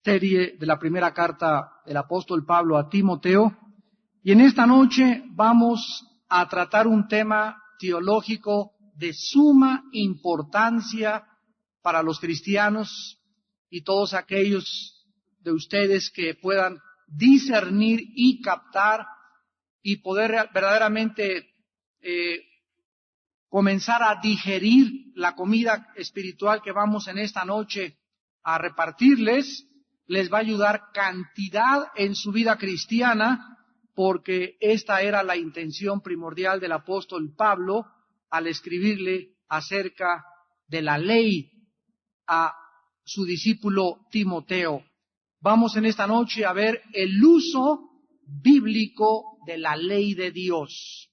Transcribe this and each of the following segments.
Serie de la primera carta del apóstol Pablo a Timoteo, y en esta noche vamos a tratar un tema teológico de suma importancia para los cristianos y todos aquellos de ustedes que puedan discernir y captar y poder verdaderamente comenzar a digerir la comida espiritual que vamos en esta noche a repartirles. Les va a ayudar cantidad en su vida cristiana, porque esta era la intención primordial del apóstol Pablo al escribirle acerca de la ley a su discípulo Timoteo. Vamos en esta noche a ver el uso bíblico de la ley de Dios.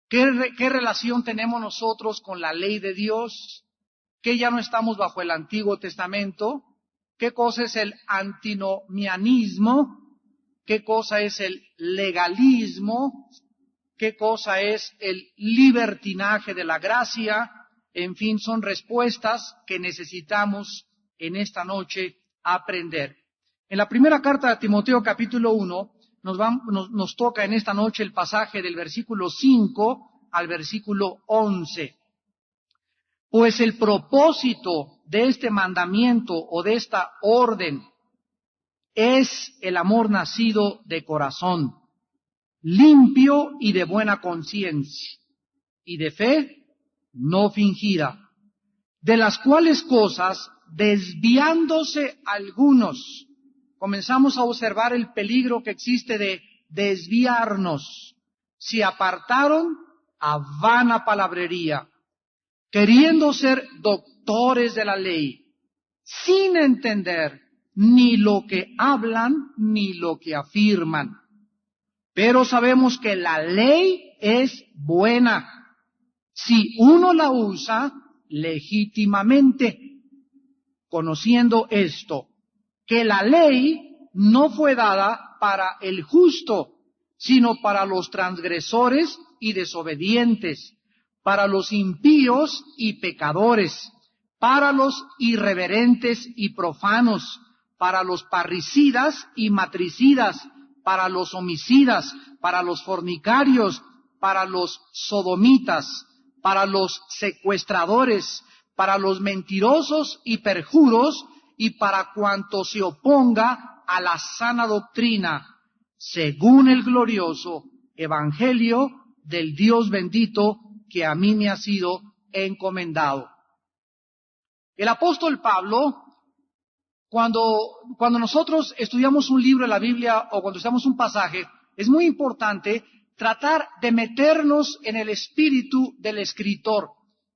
¿Qué relación tenemos nosotros con la ley de Dios? Que ya no estamos bajo el Antiguo Testamento. ¿Qué cosa es el antinomianismo? ¿Qué cosa es el legalismo? ¿Qué cosa es el libertinaje de la gracia? En fin, son respuestas que necesitamos en esta noche aprender. En la primera carta de Timoteo, capítulo 1, nos toca en esta noche el pasaje del versículo 5 al versículo 11. Pues el propósito de este mandamiento o de esta orden es el amor nacido de corazón, limpio y de buena conciencia, y de fe no fingida, de las cuales cosas, desviándose algunos, comenzamos a observar el peligro que existe de desviarnos, se apartaron a vana palabrería, queriendo ser doctores de la ley, sin entender ni lo que hablan ni lo que afirman. Pero sabemos que la ley es buena si uno la usa legítimamente, conociendo esto, que la ley no fue dada para el justo, sino para los transgresores y desobedientes, para los impíos y pecadores, para los irreverentes y profanos, para los parricidas y matricidas, para los homicidas, para los fornicarios, para los sodomitas, para los secuestradores, para los mentirosos y perjuros, y para cuanto se oponga a la sana doctrina, según el glorioso evangelio del Dios bendito que a mí me ha sido encomendado. El apóstol Pablo, cuando nosotros estudiamos un libro de la Biblia o cuando estudiamos un pasaje, es muy importante tratar de meternos en el espíritu del escritor,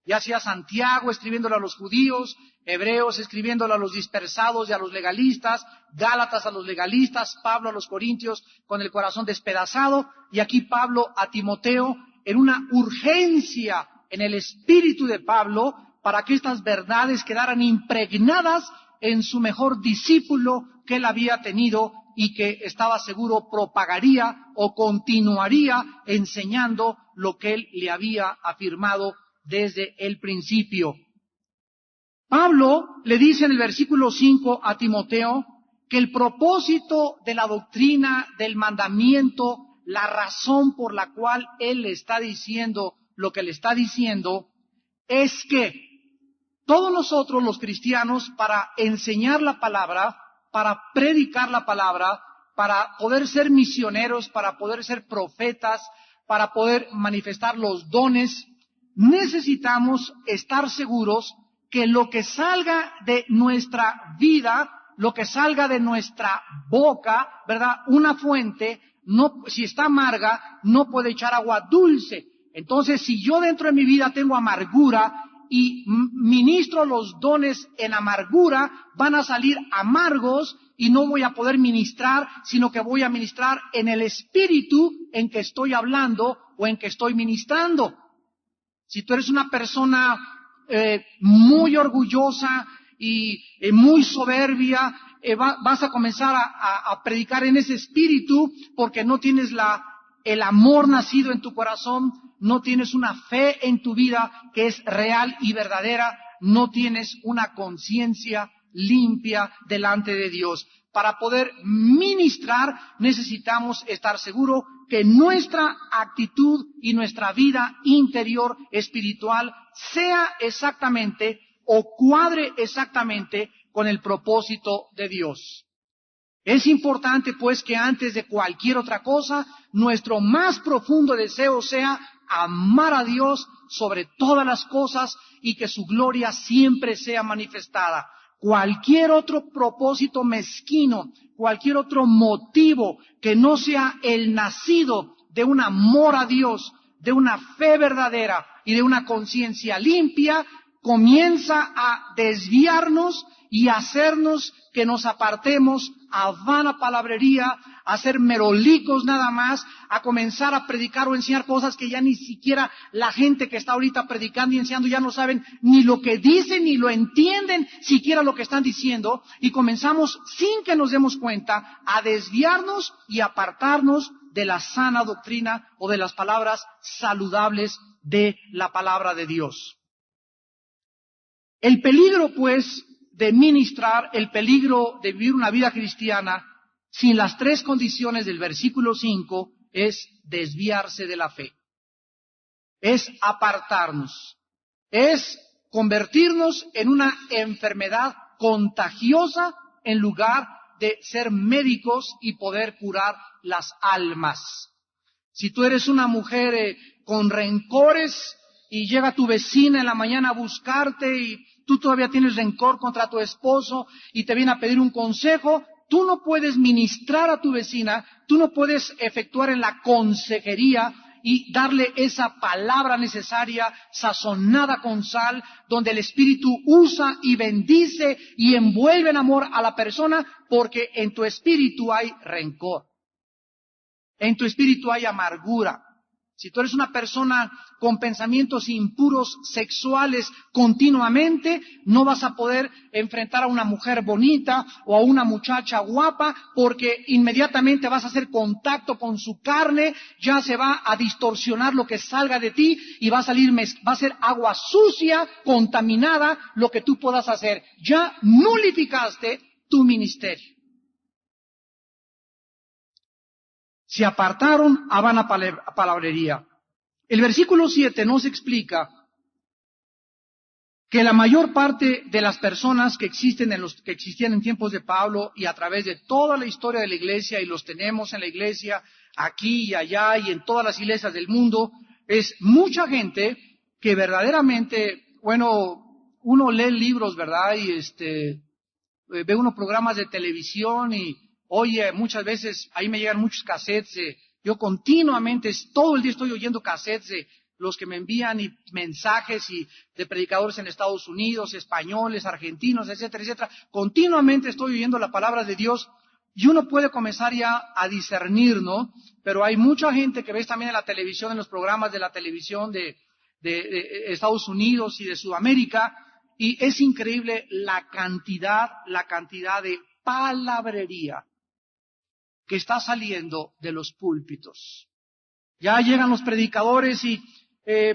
ya sea Santiago escribiéndole a los judíos, Hebreos escribiéndole a los dispersados y a los legalistas, Gálatas a los legalistas, Pablo a los corintios con el corazón despedazado, y aquí Pablo a Timoteo en una urgencia en el espíritu de Pablo para que estas verdades quedaran impregnadas en su mejor discípulo que él había tenido y que estaba seguro propagaría o continuaría enseñando lo que él le había afirmado desde el principio. Pablo le dice en el versículo 5 a Timoteo que el propósito de la doctrina, del mandamiento, la razón por la cual él le está diciendo lo que le está diciendo, es que todos nosotros los cristianos, para enseñar la palabra, para predicar la palabra, para poder ser misioneros, para poder ser profetas, para poder manifestar los dones, necesitamos estar seguros que lo que salga de nuestra vida, lo que salga de nuestra boca, ¿verdad? Una fuente, no, si está amarga, no puede echar agua dulce. Entonces, si yo dentro de mi vida tengo amargura y ministro los dones en amargura, van a salir amargos y no voy a poder ministrar, sino que voy a ministrar en el espíritu en que estoy hablando o en que estoy ministrando. Si tú eres una persona muy orgullosa y muy soberbia, vas a comenzar a predicar en ese espíritu porque no tienes el amor nacido en tu corazón, no tienes una fe en tu vida que es real y verdadera, no tienes una conciencia limpia delante de Dios. Para poder ministrar necesitamos estar seguros que nuestra actitud y nuestra vida interior espiritual sea exactamente o cuadre exactamente con el propósito de Dios. Es importante pues que antes de cualquier otra cosa, nuestro más profundo deseo sea amar a Dios sobre todas las cosas y que su gloria siempre sea manifestada. Cualquier otro propósito mezquino, cualquier otro motivo que no sea el nacido de un amor a Dios, de una fe verdadera y de una conciencia limpia, comienza a desviarnos y hacernos que nos apartemos a vana palabrería, a ser merolicos nada más, a comenzar a predicar o enseñar cosas que ya ni siquiera la gente que está ahorita predicando y enseñando ya no saben ni lo que dicen ni lo entienden siquiera lo que están diciendo, y comenzamos sin que nos demos cuenta a desviarnos y apartarnos de la sana doctrina o de las palabras saludables de la palabra de Dios. El peligro, pues, de ministrar, el peligro de vivir una vida cristiana sin las tres condiciones del versículo 5 es desviarse de la fe, es apartarnos, es convertirnos en una enfermedad contagiosa en lugar de ser médicos y poder curar las almas. Si tú eres una mujer con rencores y llega tu vecina en la mañana a buscarte y tú todavía tienes rencor contra tu esposo y te viene a pedir un consejo, tú no puedes ministrar a tu vecina, tú no puedes efectuar en la consejería y darle esa palabra necesaria, sazonada con sal, donde el Espíritu usa y bendice y envuelve en amor a la persona, porque en tu espíritu hay rencor, en tu espíritu hay amargura. Si tú eres una persona con pensamientos impuros sexuales continuamente, no vas a poder enfrentar a una mujer bonita o a una muchacha guapa, porque inmediatamente vas a hacer contacto con su carne, ya se va a distorsionar lo que salga de ti y va a ser agua sucia, contaminada, lo que tú puedas hacer. Ya nulificaste tu ministerio. Se apartaron a vana palabrería. El versículo 7 nos explica que la mayor parte de las personas que existían en tiempos de Pablo y a través de toda la historia de la iglesia, y los tenemos en la iglesia aquí y allá y en todas las iglesias del mundo, es mucha gente que verdaderamente, bueno, uno lee libros, ¿verdad? Y ve unos programas de televisión y oye, muchas veces ahí me llegan muchos cassettes. Yo continuamente, todo el día estoy oyendo cassettes de los que me envían y mensajes y de predicadores en Estados Unidos, españoles, argentinos, etcétera, etcétera. Continuamente estoy oyendo la palabra de Dios y uno puede comenzar ya a discernir, ¿no? Pero hay mucha gente que ves también en la televisión, en los programas de la televisión de Estados Unidos y de Sudamérica, y es increíble la cantidad de palabrería que está saliendo de los púlpitos. Ya llegan los predicadores y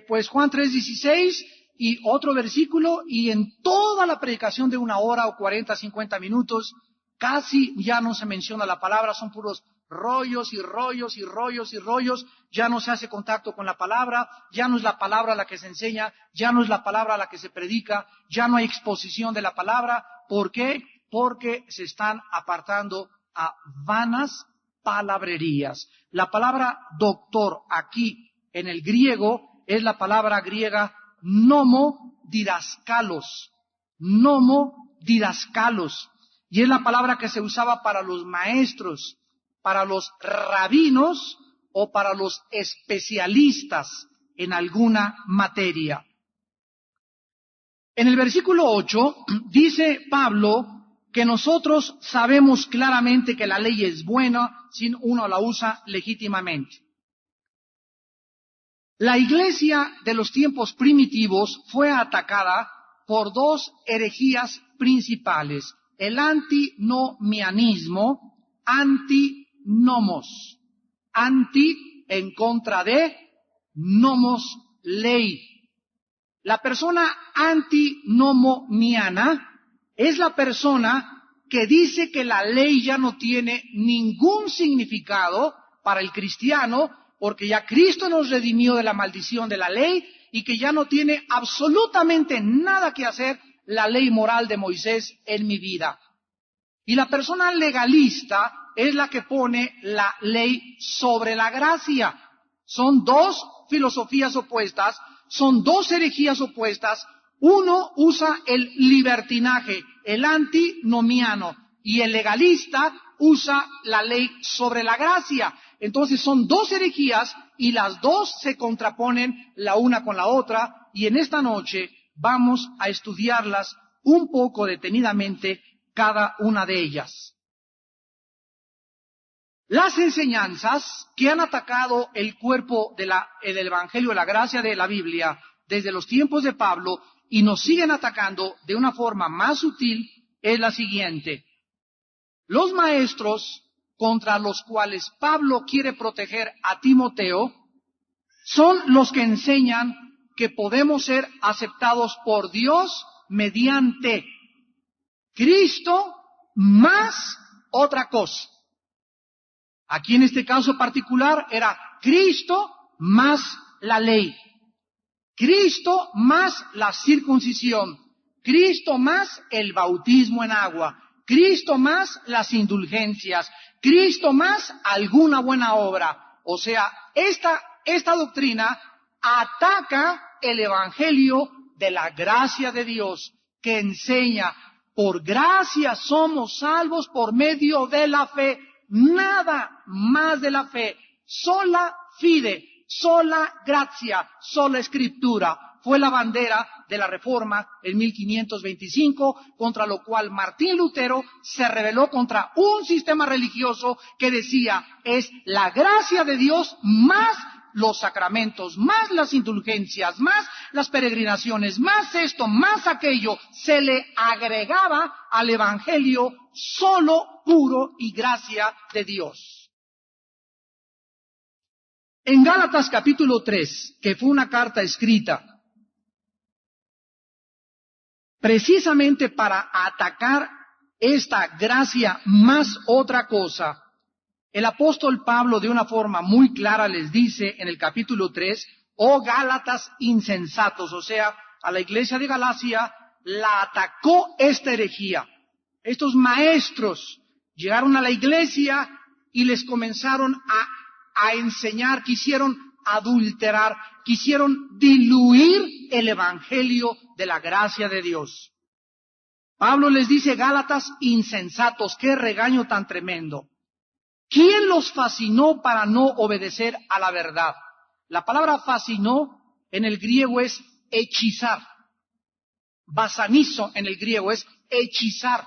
pues Juan 3:16 y otro versículo, y en toda la predicación de 1 hora o 40, 50 minutos, casi ya no se menciona la palabra, son puros rollos y rollos y rollos y rollos, ya no se hace contacto con la palabra, ya no es la palabra la que se enseña, ya no es la palabra la que se predica, ya no hay exposición de la palabra. ¿Por qué? Porque se están apartando a vanas palabrerías. La palabra doctor aquí en el griego es la palabra griega nomo didaskalos, y es la palabra que se usaba para los maestros, para los rabinos o para los especialistas en alguna materia. En el versículo 8 dice Pablo que nosotros sabemos claramente que la ley es buena si uno la usa legítimamente. La iglesia de los tiempos primitivos fue atacada por dos herejías principales: el antinomianismo, antinomos, anti en contra de, nomos ley. La persona antinomiana es la persona que dice que la ley ya no tiene ningún significado para el cristiano, porque ya Cristo nos redimió de la maldición de la ley y que ya no tiene absolutamente nada que hacer la ley moral de Moisés en mi vida. Y la persona legalista es la que pone la ley sobre la gracia. Son dos filosofías opuestas, son dos herejías opuestas. Uno usa el libertinaje, el antinomiano, y el legalista usa la ley sobre la gracia. Entonces son dos herejías y las dos se contraponen la una con la otra, y en esta noche vamos a estudiarlas un poco detenidamente cada una de ellas. Las enseñanzas que han atacado el cuerpo del Evangelio de la gracia de la Biblia desde los tiempos de Pablo y nos siguen atacando de una forma más sutil es la siguiente. Los maestros contra los cuales Pablo quiere proteger a Timoteo son los que enseñan que podemos ser aceptados por Dios mediante Cristo más otra cosa. Aquí en este caso particular era Cristo más la ley, Cristo más la circuncisión, Cristo más el bautismo en agua, Cristo más las indulgencias, Cristo más alguna buena obra. O sea, esta doctrina ataca el Evangelio de la gracia de Dios, que enseña, por gracia somos salvos por medio de la fe, nada más de la fe, sola fide, sola gracia, sola escritura. Fue la bandera de la Reforma en 1525, contra lo cual Martín Lutero se rebeló contra un sistema religioso que decía, es la gracia de Dios más los sacramentos, más las indulgencias, más las peregrinaciones, más esto, más aquello, se le agregaba al Evangelio solo, puro y gracia de Dios. En Gálatas capítulo 3, que fue una carta escrita precisamente para atacar esta gracia más otra cosa, el apóstol Pablo de una forma muy clara les dice en el capítulo 3, oh Gálatas insensatos, o sea, a la iglesia de Galacia la atacó esta herejía. Estos maestros llegaron a la iglesia y les comenzaron a enseñar, quisieron adulterar, quisieron diluir el evangelio de la gracia de Dios. Pablo les dice, Gálatas insensatos, qué regaño tan tremendo. ¿Quién los fascinó para no obedecer a la verdad? La palabra fascinó en el griego es hechizar. Basanizo en el griego es hechizar.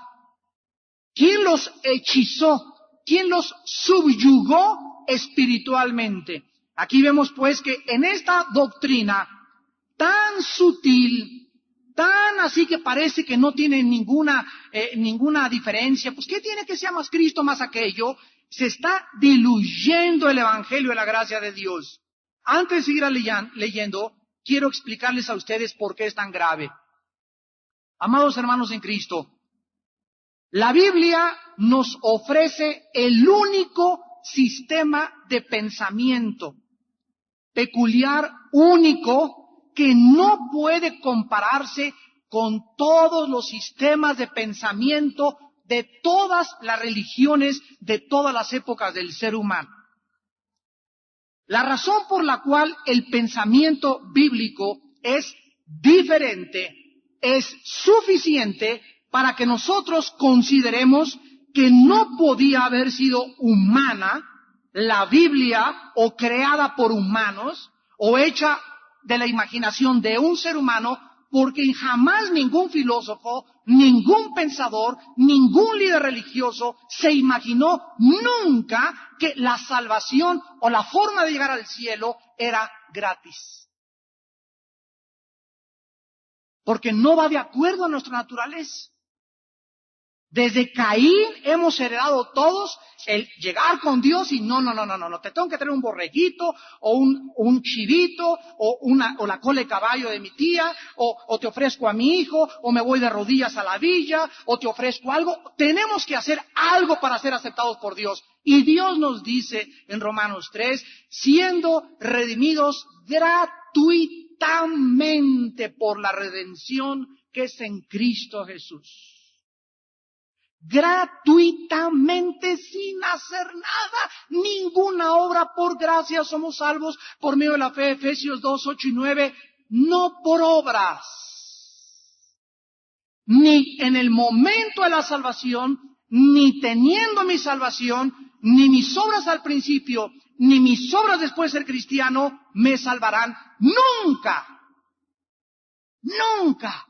¿Quién los hechizó? ¿Quién los subyugó espiritualmente? Aquí vemos pues que en esta doctrina tan sutil, tan así que parece que no tiene ninguna diferencia, pues ¿qué tiene que sea más Cristo, más aquello? Se está diluyendo el Evangelio de la gracia de Dios. Antes de seguir leyendo, quiero explicarles a ustedes por qué es tan grave. Amados hermanos en Cristo, la Biblia nos ofrece el único sistema de pensamiento peculiar, único, que no puede compararse con todos los sistemas de pensamiento de todas las religiones, de todas las épocas del ser humano. La razón por la cual el pensamiento bíblico es diferente, es suficiente para que nosotros consideremos que no podía haber sido humana la Biblia o creada por humanos o hecha de la imaginación de un ser humano, porque jamás ningún filósofo, ningún pensador, ningún líder religioso se imaginó nunca que la salvación o la forma de llegar al cielo era gratis. Porque no va de acuerdo a nuestra naturaleza. Desde Caín hemos heredado todos el llegar con Dios y no, te tengo que traer un borreguito o un chivito o la cola de caballo de mi tía o te ofrezco a mi hijo o me voy de rodillas a la villa o te ofrezco algo. Tenemos que hacer algo para ser aceptados por Dios. Y Dios nos dice en Romanos 3, siendo redimidos gratuitamente por la redención que es en Cristo Jesús. Gratuitamente, sin hacer nada, ninguna obra, por gracia somos salvos por medio de la fe. Efesios 2, 8 y 9, no por obras, ni en el momento de la salvación, ni teniendo mi salvación, ni mis obras al principio, ni mis obras después de ser cristiano, me salvarán. Nunca, nunca.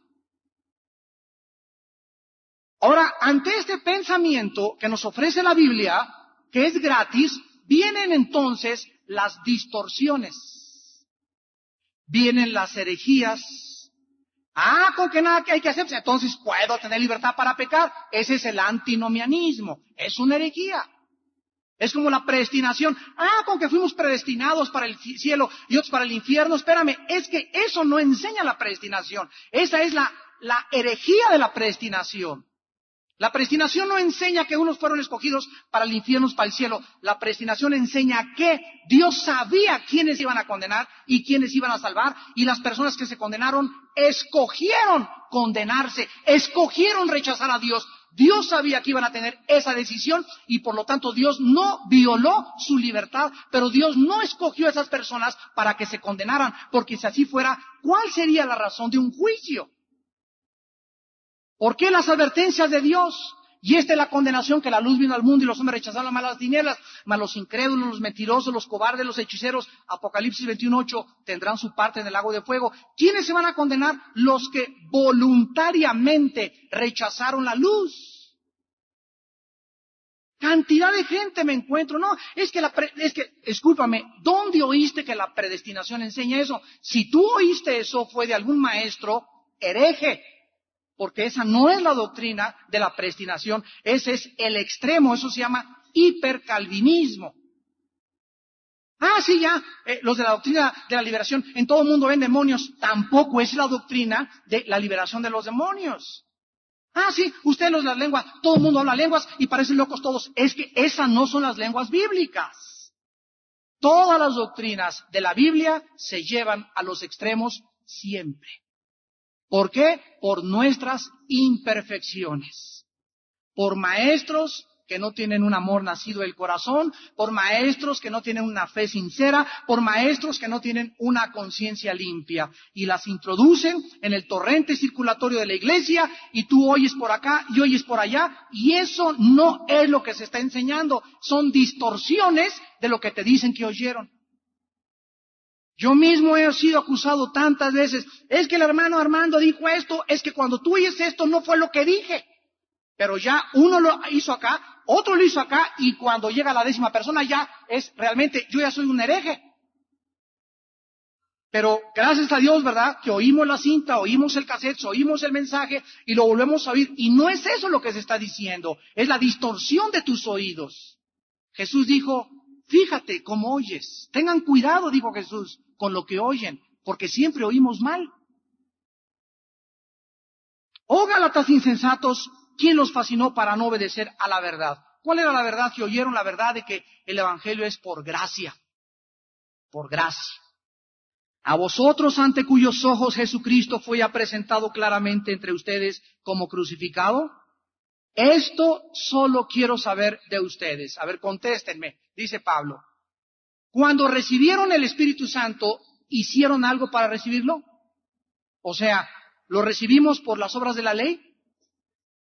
Ahora, ante este pensamiento que nos ofrece la Biblia, que es gratis, vienen entonces las distorsiones, vienen las herejías. Con que nada que hay que hacer, entonces puedo tener libertad para pecar. Ese es el antinomianismo, es una herejía. Es como la predestinación. Con que fuimos predestinados para el cielo y otros para el infierno. Espérame, es que eso no enseña la predestinación. Esa es la herejía de la predestinación. La predestinación no enseña que unos fueron escogidos para el infierno, para el cielo. La predestinación enseña que Dios sabía quiénes iban a condenar y quiénes iban a salvar. Y las personas que se condenaron escogieron condenarse, escogieron rechazar a Dios. Dios sabía que iban a tener esa decisión y por lo tanto Dios no violó su libertad, pero Dios no escogió a esas personas para que se condenaran, porque si así fuera, ¿cuál sería la razón de un juicio? ¿Por qué las advertencias de Dios? Y esta es la condenación, que la luz vino al mundo y los hombres rechazaron las malas tinieblas, mas los incrédulos, los mentirosos, los cobardes, los hechiceros, Apocalipsis 21:8, tendrán su parte en el lago de fuego. ¿Quiénes se van a condenar? Los que voluntariamente rechazaron la luz. Cantidad de gente me encuentro. No, escúchame, ¿dónde oíste que la predestinación enseña eso? Si tú oíste eso, fue de algún maestro hereje. Porque esa no es la doctrina de la predestinación, ese es el extremo, eso se llama hipercalvinismo. Los de la doctrina de la liberación, en todo el mundo ven demonios, tampoco es la doctrina de la liberación de los demonios. Ustedes los de las lenguas, todo el mundo habla lenguas y parecen locos todos. Es que esas no son las lenguas bíblicas. Todas las doctrinas de la Biblia se llevan a los extremos siempre. ¿Por qué? Por nuestras imperfecciones. Por maestros que no tienen un amor nacido del corazón, por maestros que no tienen una fe sincera, por maestros que no tienen una conciencia limpia. Y las introducen en el torrente circulatorio de la iglesia y tú oyes por acá y oyes por allá. Y eso no es lo que se está enseñando. Son distorsiones de lo que te dicen que oyeron. Yo mismo he sido acusado tantas veces. Es que el hermano Armando dijo esto, es que cuando tú oyes esto no fue lo que dije. Pero ya uno lo hizo acá, otro lo hizo acá, y cuando llega la 10ª persona ya es realmente, yo ya soy un hereje. Pero gracias a Dios, ¿verdad? Que oímos la cinta, oímos el cassette, oímos el mensaje y lo volvemos a oír. Y no es eso lo que se está diciendo, es la distorsión de tus oídos. Jesús dijo, fíjate cómo oyes. Tengan cuidado, dijo Jesús, con lo que oyen, porque siempre oímos mal. Oh Gálatas insensatos, ¿quién los fascinó para no obedecer a la verdad? ¿Cuál era la verdad que oyeron? La verdad de que el evangelio es por gracia. Por gracia. A vosotros, ante cuyos ojos Jesucristo fue ya presentado claramente entre ustedes como crucificado. Esto solo quiero saber de ustedes. A ver, contéstenme, dice Pablo. Cuando recibieron el Espíritu Santo, ¿hicieron algo para recibirlo? O sea, ¿lo recibimos por las obras de la ley?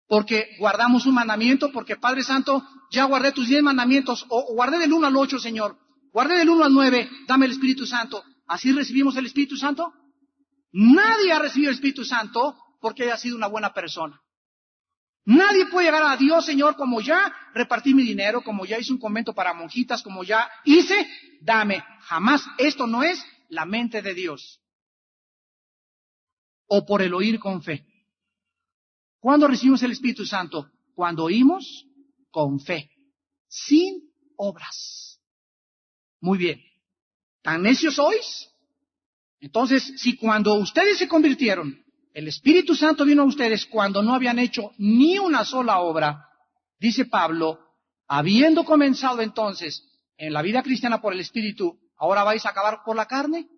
Porque guardamos un mandamiento, porque Padre Santo, ya guardé tus 10 mandamientos, o guardé del 1 al 8, Señor. Guardé del 1 al 9, dame el Espíritu Santo. ¿Así recibimos el Espíritu Santo? Nadie ha recibido el Espíritu Santo porque haya sido una buena persona. Nadie puede llegar a Dios, Señor, como ya repartí mi dinero, como ya hice un convento para monjitas, como ya hice, dame. Jamás. Esto no es la mente de Dios. O por el oír con fe. ¿Cuándo recibimos el Espíritu Santo? Cuando oímos con fe, sin obras. Muy bien. ¿Tan necios sois? Entonces, si cuando ustedes se convirtieron, el Espíritu Santo vino a ustedes cuando no habían hecho ni una sola obra, dice Pablo, habiendo comenzado entonces en la vida cristiana por el Espíritu, ¿ahora vais a acabar por la carne?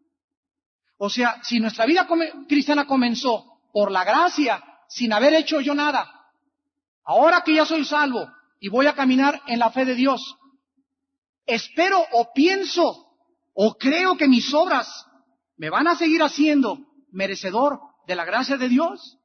O sea, si nuestra vida cristiana comenzó por la gracia, sin haber hecho yo nada, ahora que ya soy salvo y voy a caminar en la fe de Dios, espero o pienso o creo que mis obras me van a seguir haciendo merecedor de la gracia de Dios.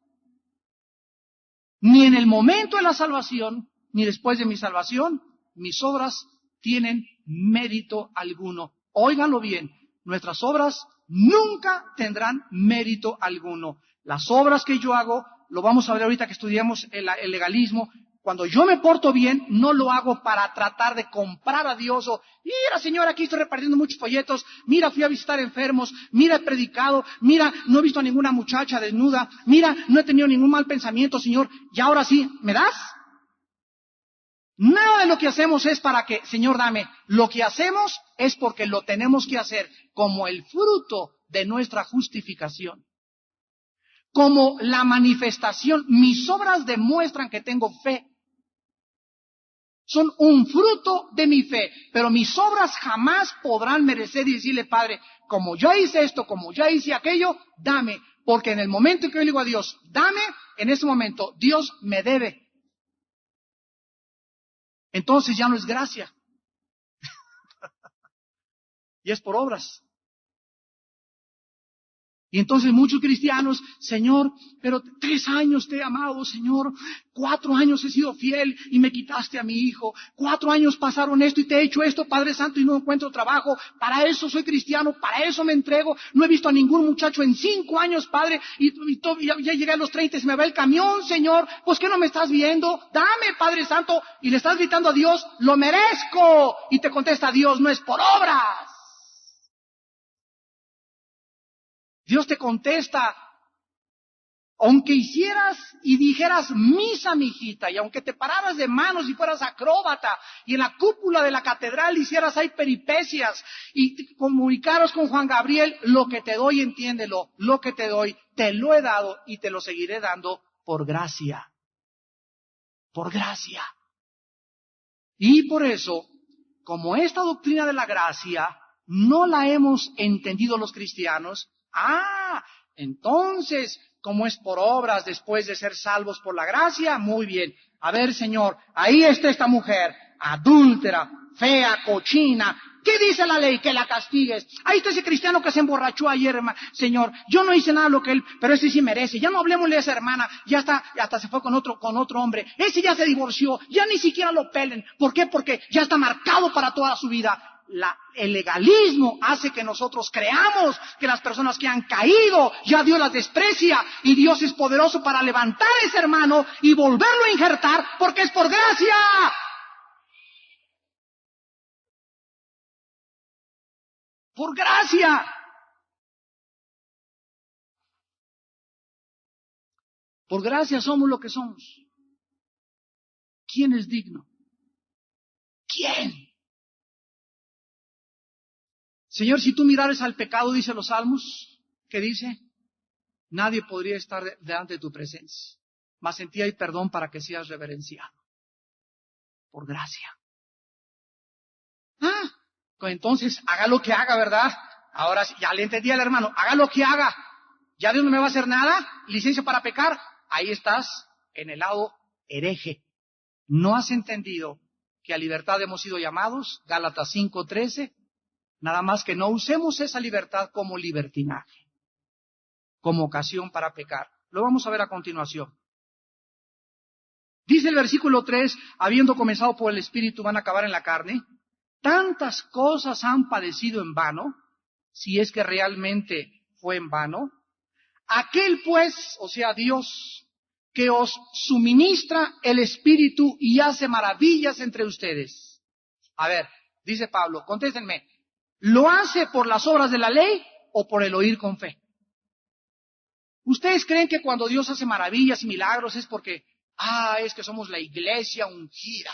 Ni en el momento de la salvación, ni después de mi salvación, mis obras tienen mérito alguno. Óiganlo bien, nuestras obras nunca tendrán mérito alguno. Las obras que yo hago, lo vamos a ver ahorita que estudiamos el legalismo, cuando yo me porto bien, no lo hago para tratar de comprar a Dios o, mira señor, aquí estoy repartiendo muchos folletos, mira fui a visitar enfermos, mira he predicado, mira no he visto a ninguna muchacha desnuda, mira no he tenido ningún mal pensamiento, Señor, y ahora sí, ¿me das? Nada de lo que hacemos es para que, Señor, dame. Lo que hacemos es porque lo tenemos que hacer como el fruto de nuestra justificación. Como la manifestación, mis obras demuestran que tengo fe. Son un fruto de mi fe, pero mis obras jamás podrán merecer y decirle, Padre, como ya hice esto, como ya hice aquello, dame. Porque en el momento en que yo le digo a Dios, dame, en ese momento Dios me debe. Entonces ya no es gracia. Y es por obras. Y entonces muchos cristianos, Señor, pero 3 años te he amado, Señor, 4 años he sido fiel y me quitaste a mi hijo, 4 años pasaron esto y te he hecho esto, Padre Santo, y no encuentro trabajo, para eso soy cristiano, para eso me entrego, no he visto a ningún muchacho en 5 años, Padre, y ya llegué a los 30 y se me va el camión, Señor, pues ¿qué no me estás viendo? Dame, Padre Santo, y le estás gritando a Dios, lo merezco, y te contesta Dios, no es por obras. Dios te contesta, aunque hicieras y dijeras misa, mijita, y aunque te pararas de manos y fueras acróbata, y en la cúpula de la catedral hicieras ahí peripecias, y te comunicaras con Juan Gabriel, lo que te doy, entiéndelo, lo que te doy, te lo he dado y te lo seguiré dando por gracia. Por gracia. Y por eso, como esta doctrina de la gracia no la hemos entendido los cristianos, entonces, como es por obras después de ser salvos por la gracia, muy bien. A ver, Señor, ahí está esta mujer, adúltera, fea, cochina. ¿Qué dice la ley? Que la castigues. Ahí está ese cristiano que se emborrachó ayer, Señor. Yo no hice nada lo que él, pero ese sí merece. Ya no hablemosle a esa hermana, ya está, hasta se fue con otro hombre. Ese ya se divorció, ya ni siquiera lo pelen. ¿Por qué? Porque ya está marcado para toda su vida. El legalismo hace que nosotros creamos que las personas que han caído, ya Dios las desprecia y Dios es poderoso para levantar a ese hermano y volverlo a injertar porque es por gracia. Por gracia. Por gracia somos lo que somos. ¿Quién es digno? ¿Quién? Señor, si tú mirares al pecado, dice los salmos, ¿qué dice? Nadie podría estar delante de tu presencia, mas en ti hay perdón para que seas reverenciado. Por gracia. Entonces, haga lo que haga, ¿verdad? Ahora ya le entendí al hermano, haga lo que haga. ¿Ya Dios no me va a hacer nada? ¿Licencia para pecar? Ahí estás, en el lado hereje. ¿No has entendido que a libertad hemos sido llamados? Gálatas 5:13. Nada más que no usemos esa libertad como libertinaje, como ocasión para pecar. Lo vamos a ver a continuación. Dice el versículo 3, habiendo comenzado por el Espíritu, van a acabar en la carne. Tantas cosas han padecido en vano, si es que realmente fue en vano. Aquel pues, o sea Dios, que os suministra el Espíritu y hace maravillas entre ustedes. A ver, dice Pablo, contéstenme, ¿lo hace por las obras de la ley o por el oír con fe? ¿Ustedes creen que cuando Dios hace maravillas y milagros es porque Es que somos la iglesia ungida.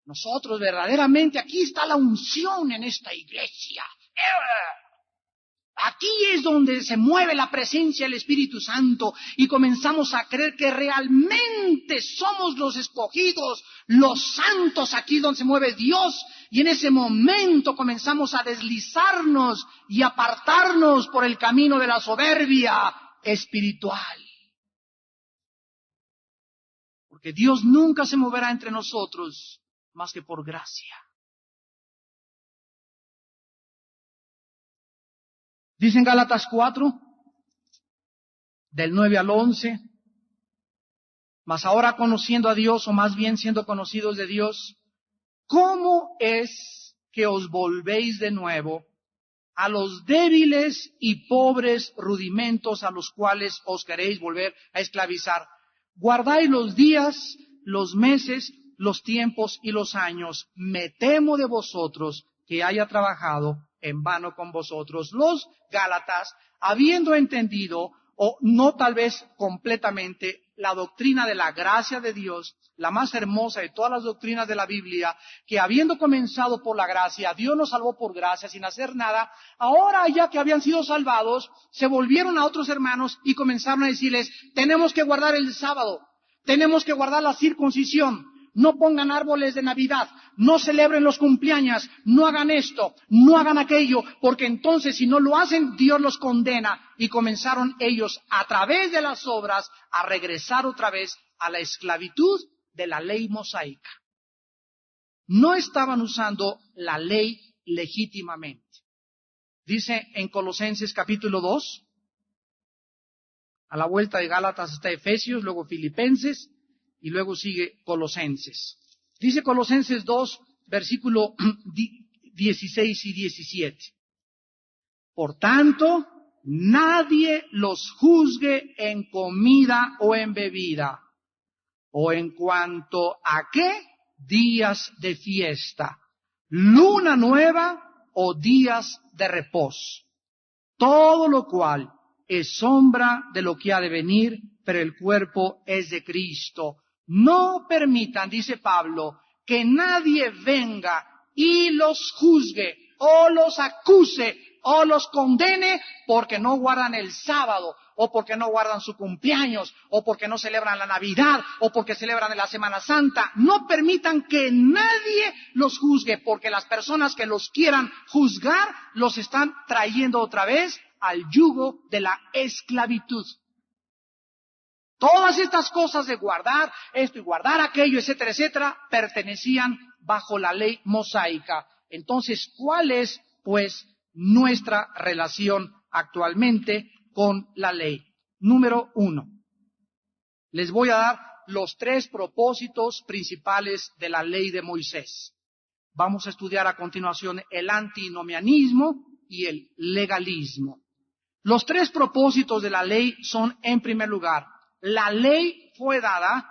Nosotros verdaderamente, aquí está la unción en esta iglesia. Aquí es donde se mueve la presencia del Espíritu Santo y comenzamos a creer que realmente somos los escogidos, los santos, aquí donde se mueve Dios. Y en ese momento comenzamos a deslizarnos y apartarnos por el camino de la soberbia espiritual. Porque Dios nunca se moverá entre nosotros más que por gracia. Dice en Gálatas 4, del 9 al 11, mas ahora conociendo a Dios, o más bien siendo conocidos de Dios, ¿cómo es que os volvéis de nuevo a los débiles y pobres rudimentos a los cuales os queréis volver a esclavizar? Guardáis los días, los meses, los tiempos y los años. Me temo de vosotros que haya trabajado en vano con vosotros. Los Gálatas, habiendo entendido, o no tal vez completamente, la doctrina de la gracia de Dios, la más hermosa de todas las doctrinas de la Biblia, que habiendo comenzado por la gracia, Dios nos salvó por gracia sin hacer nada, ahora ya que habían sido salvados, se volvieron a otros hermanos y comenzaron a decirles, tenemos que guardar el sábado, tenemos que guardar la circuncisión, no pongan árboles de Navidad, no celebren los cumpleaños, no hagan esto, no hagan aquello, porque entonces si no lo hacen, Dios los condena. Y comenzaron ellos, a través de las obras, a regresar otra vez a la esclavitud de la ley mosaica. No estaban usando la ley legítimamente. Dice en Colosenses capítulo 2, a la vuelta de Gálatas está Efesios, luego Filipenses, y luego sigue Colosenses. Dice Colosenses 2, versículo 16 y 17. Por tanto, nadie los juzgue en comida o en bebida, o en cuanto a qué días de fiesta, luna nueva o días de reposo. Todo lo cual es sombra de lo que ha de venir, pero el cuerpo es de Cristo. No permitan, dice Pablo, que nadie venga y los juzgue o los acuse o los condene porque no guardan el sábado o porque no guardan su cumpleaños o porque no celebran la Navidad o porque celebran la Semana Santa. No permitan que nadie los juzgue, porque las personas que los quieran juzgar los están trayendo otra vez al yugo de la esclavitud. Todas estas cosas de guardar esto y guardar aquello, etcétera, etcétera, pertenecían bajo la ley mosaica. Entonces, ¿cuál es, pues, nuestra relación actualmente con la ley? Número 1. Les voy a dar los 3 propósitos principales de la ley de Moisés. Vamos a estudiar a continuación el antinomianismo y el legalismo. Los 3 propósitos de la ley son, en primer lugar, la ley fue dada,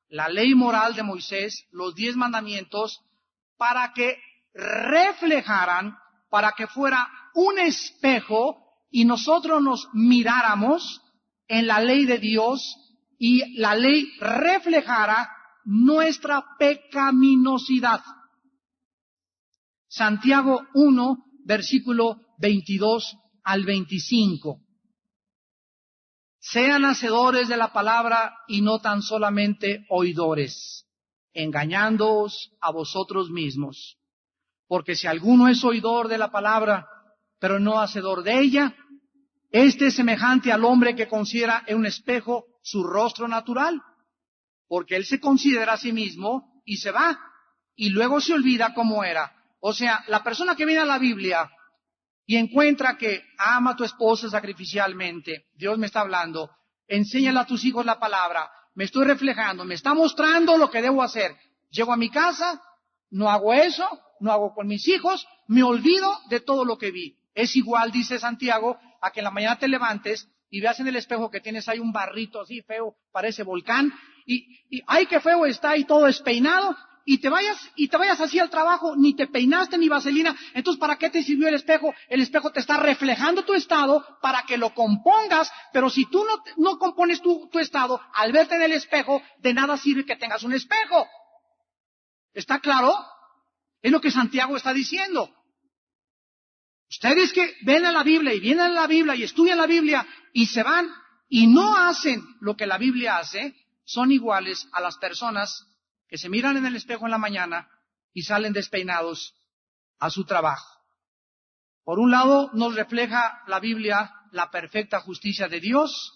la ley moral de Moisés, los 10 mandamientos, para que reflejaran, para que fuera un espejo y nosotros nos miráramos en la ley de Dios y la ley reflejara nuestra pecaminosidad. Santiago 1, versículo 22 al 25. Sean hacedores de la palabra y no tan solamente oidores, engañándoos a vosotros mismos. Porque si alguno es oidor de la palabra, pero no hacedor de ella, este es semejante al hombre que considera en un espejo su rostro natural, porque él se considera a sí mismo y se va, y luego se olvida cómo era. O sea, la persona que viene a la Biblia y encuentra que ama a tu esposa sacrificialmente, Dios me está hablando, enséñale a tus hijos la palabra, me estoy reflejando, me está mostrando lo que debo hacer. Llego a mi casa, no hago eso, no hago con mis hijos, me olvido de todo lo que vi. Es igual, dice Santiago, a que en la mañana te levantes y veas en el espejo que tienes ahí un barrito así feo, parece volcán, y ay, qué feo está y todo despeinado, y te vayas así al trabajo, ni te peinaste ni vaselina, entonces ¿para qué te sirvió el espejo? El espejo te está reflejando tu estado para que lo compongas, pero si tú no compones tu estado, al verte en el espejo, de nada sirve que tengas un espejo. ¿Está claro? Es lo que Santiago está diciendo. Ustedes que ven a la Biblia y vienen a la Biblia y estudian la Biblia y se van y no hacen lo que la Biblia hace, son iguales a las personas que se miran en el espejo en la mañana y salen despeinados a su trabajo. Por un lado, nos refleja la Biblia la perfecta justicia de Dios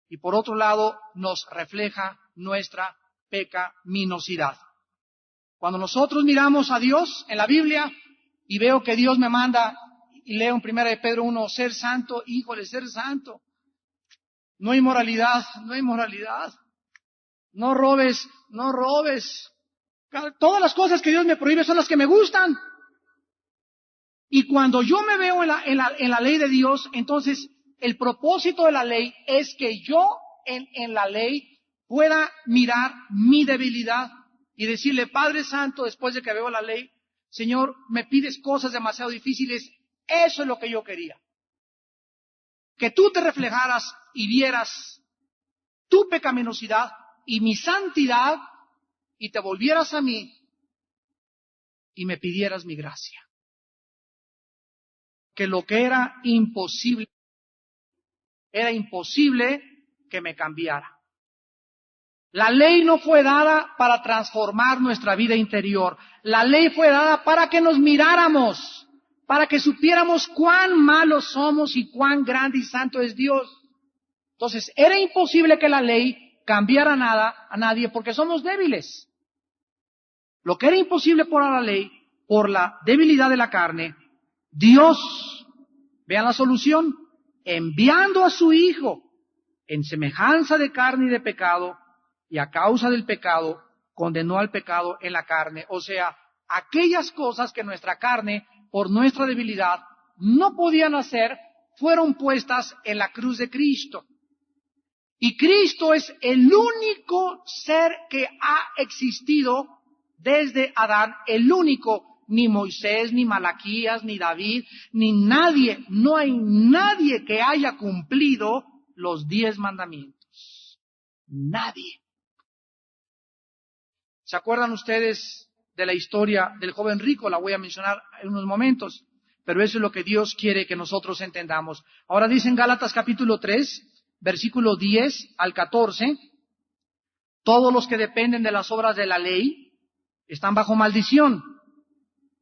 y por otro lado, nos refleja nuestra pecaminosidad. Cuando nosotros miramos a Dios en la Biblia y veo que Dios me manda, y leo en 1 de Pedro 1, ser santo, híjole, ser santo. No hay moralidad, no hay moralidad. No robes, no robes. Todas las cosas que Dios me prohíbe son las que me gustan. Y cuando yo me veo en la ley de Dios, entonces el propósito de la ley es que yo en la ley pueda mirar mi debilidad y decirle, Padre Santo, después de que veo la ley, Señor, me pides cosas demasiado difíciles, eso es lo que yo quería. Que tú te reflejaras y vieras tu pecaminosidad y mi santidad y te volvieras a mí y me pidieras mi gracia. Que lo que era imposible que me cambiara. La ley no fue dada para transformar nuestra vida interior. La ley fue dada para que nos miráramos, para que supiéramos cuán malos somos y cuán grande y santo es Dios. Entonces, era imposible que la ley cambiara nada a nadie porque somos débiles. Lo que era imposible por la ley, por la debilidad de la carne, Dios, vean la solución, enviando a su Hijo en semejanza de carne y de pecado, y a causa del pecado, condenó al pecado en la carne. O sea, aquellas cosas que nuestra carne, por nuestra debilidad, no podían hacer, fueron puestas en la cruz de Cristo. Y Cristo es el único ser que ha existido desde Adán, el único, ni Moisés, ni Malaquías, ni David, ni nadie, no hay nadie que haya cumplido los 10 mandamientos. Nadie. ¿Se acuerdan ustedes de la historia del joven rico? La voy a mencionar en unos momentos, pero eso es lo que Dios quiere que nosotros entendamos. Ahora dice en Gálatas capítulo 3, versículo 10 al 14, todos los que dependen de las obras de la ley están bajo maldición.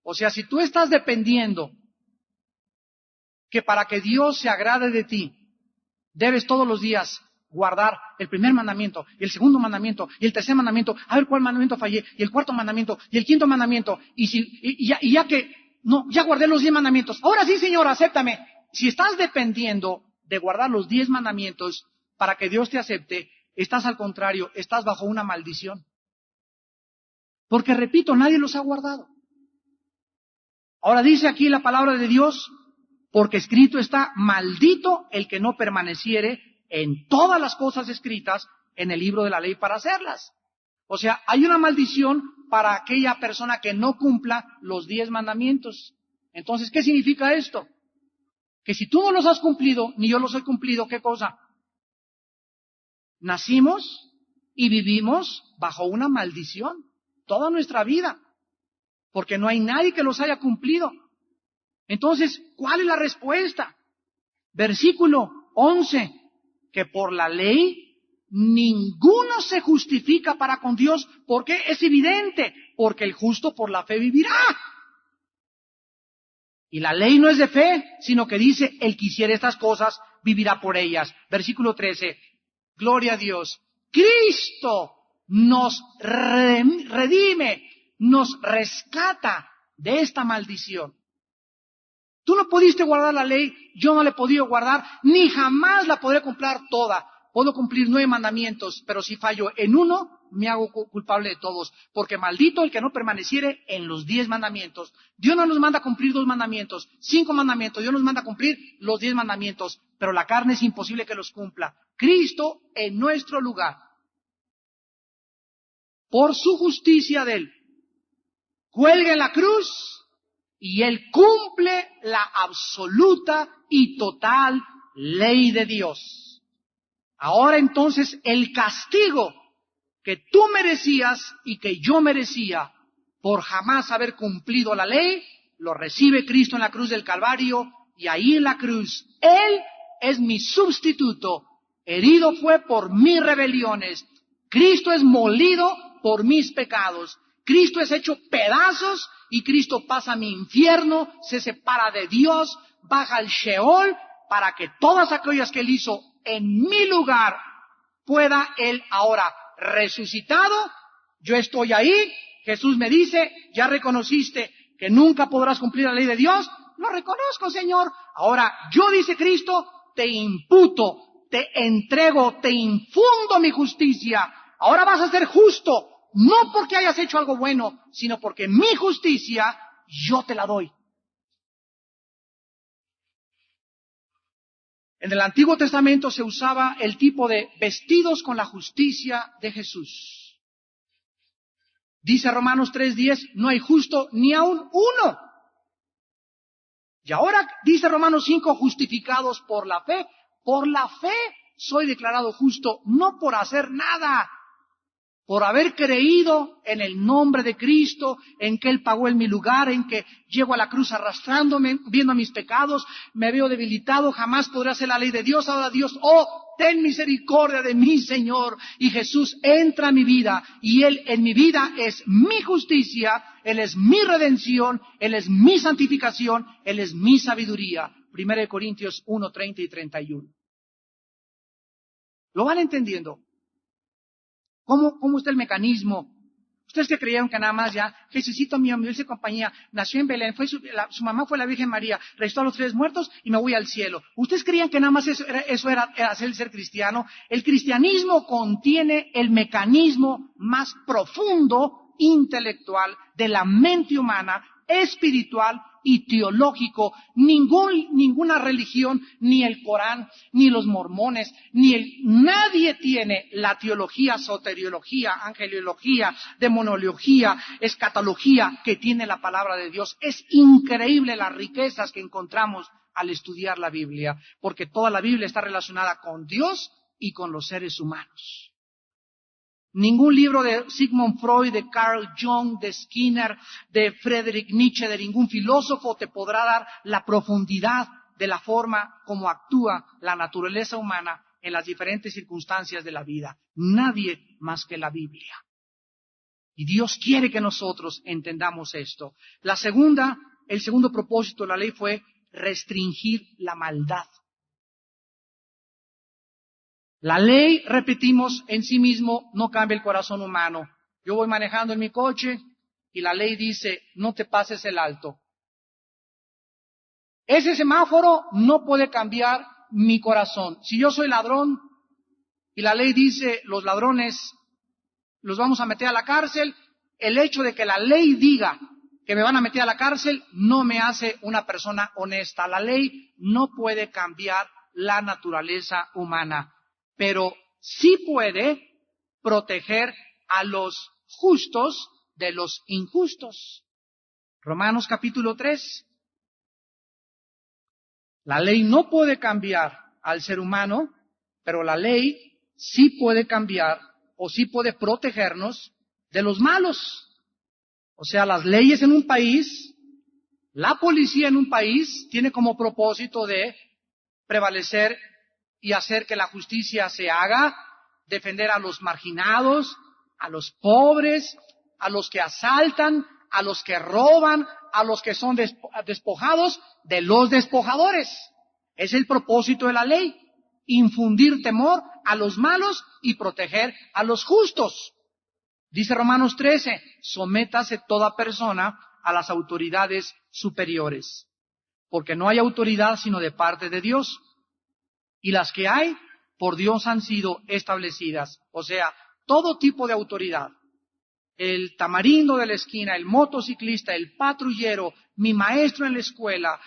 O sea, si tú estás dependiendo que para que Dios se agrade de ti, debes todos los días guardar el primer mandamiento, y el segundo mandamiento, y el tercer mandamiento, a ver cuál mandamiento fallé, y el cuarto mandamiento, y el quinto mandamiento, ya guardé los 10 mandamientos, ahora sí, Señor, acéptame. Si estás dependiendo de guardar los 10 mandamientos para que Dios te acepte, estás al contrario, estás bajo una maldición. Porque repito, nadie los ha guardado. Ahora dice aquí la palabra de Dios, porque escrito está, maldito el que no permaneciere en todas las cosas escritas en el libro de la ley para hacerlas. O sea, hay una maldición para aquella persona que no cumpla los 10 mandamientos. Entonces, ¿qué significa esto? Que si tú no los has cumplido, ni yo los he cumplido, ¿qué cosa? Nacimos y vivimos bajo una maldición toda nuestra vida, porque no hay nadie que los haya cumplido. Entonces, ¿cuál es la respuesta? Versículo 11, que por la ley ninguno se justifica para con Dios, porque es evidente, porque el justo por la fe vivirá. Y la ley no es de fe, sino que dice, el que hiciere estas cosas, vivirá por ellas. Versículo 13, gloria a Dios. Cristo nos redime, nos rescata de esta maldición. Tú no pudiste guardar la ley, yo no la he podido guardar, ni jamás la podré cumplir toda. Puedo cumplir 9 mandamientos, pero si fallo en uno, me hago culpable de todos. Porque maldito el que no permaneciere en los 10 mandamientos. Dios no nos manda a cumplir 2 mandamientos, 5 mandamientos, Dios nos manda a cumplir los 10 mandamientos, pero la carne es imposible que los cumpla. Cristo en nuestro lugar, por su justicia de Él, cuelga en la cruz y Él cumple la absoluta y total ley de Dios. Ahora entonces el castigo que tú merecías y que yo merecía por jamás haber cumplido la ley, lo recibe Cristo en la cruz del Calvario, y ahí en la cruz Él es mi sustituto. Herido fue por mis rebeliones. Cristo es molido por mis pecados. Cristo es hecho pedazos y Cristo pasa a mi infierno, se separa de Dios, baja al Sheol para que todas aquellas que Él hizo en mi lugar pueda Él ahora resucitado. Yo estoy ahí. Jesús me dice, ya reconociste que nunca podrás cumplir la ley de Dios. Lo reconozco, Señor. Ahora yo, dice Cristo, te imputo, te entrego, te infundo mi justicia. Ahora vas a ser justo, no porque hayas hecho algo bueno, sino porque mi justicia yo te la doy. En el Antiguo Testamento se usaba el tipo de vestidos con la justicia de Jesús. Dice Romanos 3:10, no hay justo ni aun uno. Y ahora dice Romanos 5, justificados por la fe. Por la fe soy declarado justo, no por hacer nada. Por haber creído en el nombre de Cristo, en que Él pagó en mi lugar, en que llego a la cruz arrastrándome, viendo mis pecados, me veo debilitado, jamás podré hacer la ley de Dios. Ahora Dios, ten misericordia de mí, Señor. Y Jesús entra a mi vida, y Él en mi vida es mi justicia, Él es mi redención, Él es mi santificación, Él es mi sabiduría. 1 Corintios 1:30 y 31. ¿Lo van entendiendo? ¿Cómo está el mecanismo? Ustedes que creyeron que nada más ya, Jesucito mío, mi dulce compañía, nació en Belén, su mamá fue la Virgen María, resucitó a los 3 muertos y me voy al cielo. ¿Ustedes creían que nada más eso era ser cristiano? El cristianismo contiene el mecanismo más profundo, intelectual, de la mente humana, espiritual y teológico. Ninguna religión, ni el Corán, ni los mormones, nadie tiene la teología, soteriología, angeliología, demonología, escatología que tiene la palabra de Dios. Es increíble las riquezas que encontramos al estudiar la Biblia, porque toda la Biblia está relacionada con Dios y con los seres humanos. Ningún libro de Sigmund Freud, de Carl Jung, de Skinner, de Friedrich Nietzsche, de ningún filósofo te podrá dar la profundidad de la forma como actúa la naturaleza humana en las diferentes circunstancias de la vida. Nadie más que la Biblia. Y Dios quiere que nosotros entendamos esto. El segundo propósito de la ley fue restringir la maldad. La ley, repetimos, en sí mismo no cambia el corazón humano. Yo voy manejando en mi coche y la ley dice, no te pases el alto. Ese semáforo no puede cambiar mi corazón. Si yo soy ladrón y la ley dice, los ladrones los vamos a meter a la cárcel, el hecho de que la ley diga que me van a meter a la cárcel no me hace una persona honesta. La ley no puede cambiar la naturaleza humana, pero sí puede proteger a los justos de los injustos. Romanos capítulo 3. La ley no puede cambiar al ser humano, pero la ley sí puede cambiar o sí puede protegernos de los malos. O sea, las leyes en un país, la policía en un país tiene como propósito de prevalecer y hacer que la justicia se haga, defender a los marginados, a los pobres, a los que asaltan, a los que roban, a los que son despojados de los despojadores. Es el propósito de la ley, infundir temor a los malos y proteger a los justos. Dice Romanos 13, sométase toda persona a las autoridades superiores, porque no hay autoridad sino de parte de Dios. Y las que hay, por Dios han sido establecidas. O sea, todo tipo de autoridad. el tamarindo de la esquina, el motociclista, el patrullero, mi maestro en la escuela,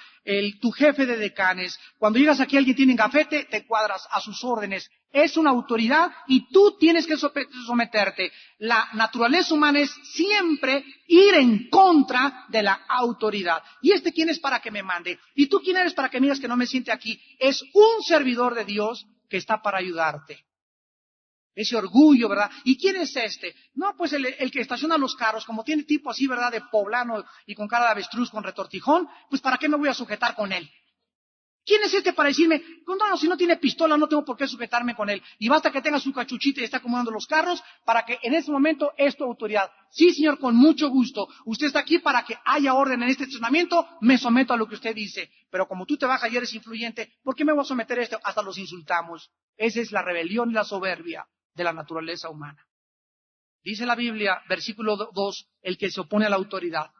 tu jefe de decanes. Cuando llegas aquí alguien tiene gafete, te cuadras a sus órdenes. Es una autoridad y tú tienes que someterte. La naturaleza humana es siempre ir en contra de la autoridad. ¿Y quién es para que me mande? ¿Y tú quién eres para que miras que no me siente aquí? Es un servidor de Dios que está para ayudarte. Ese orgullo, ¿verdad? ¿Y quién es este? No, pues el que estaciona los carros, como tiene tipo así, ¿verdad? De poblano y con cara de avestruz, con retortijón, pues ¿para qué me voy a sujetar con él? ¿Quién es este para decirme, no, si no tiene pistola no tengo por qué sujetarme con él? Y basta que tenga su cachuchita y esté acomodando los carros para que en ese momento es tu autoridad. Sí, señor, con mucho gusto. Usted está aquí para que haya orden en este estacionamiento, me someto a lo que usted dice. Pero como tú te bajas y eres influyente, ¿por qué me voy a someter a esto? Hasta los insultamos. Esa es la rebelión y la soberbia de la naturaleza humana. Dice la Biblia, versículo 2, el que se opone a la autoridad,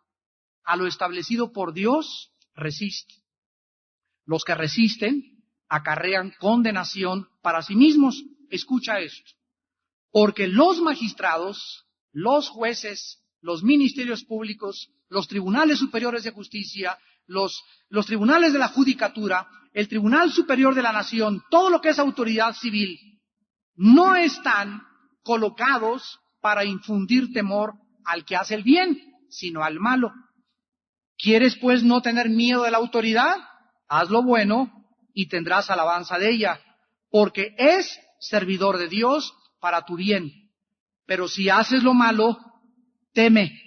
a lo establecido por Dios, resiste. Los que resisten acarrean condenación para sí mismos. Escucha esto. Porque los magistrados, los jueces, los ministerios públicos, los tribunales superiores de justicia, los tribunales de la judicatura, el Tribunal Superior de la Nación, todo lo que es autoridad civil, no están colocados para infundir temor al que hace el bien, sino al malo. ¿Quieres pues no tener miedo de la autoridad? Haz lo bueno y tendrás alabanza de ella, porque es servidor de Dios para tu bien. Pero si haces lo malo, teme,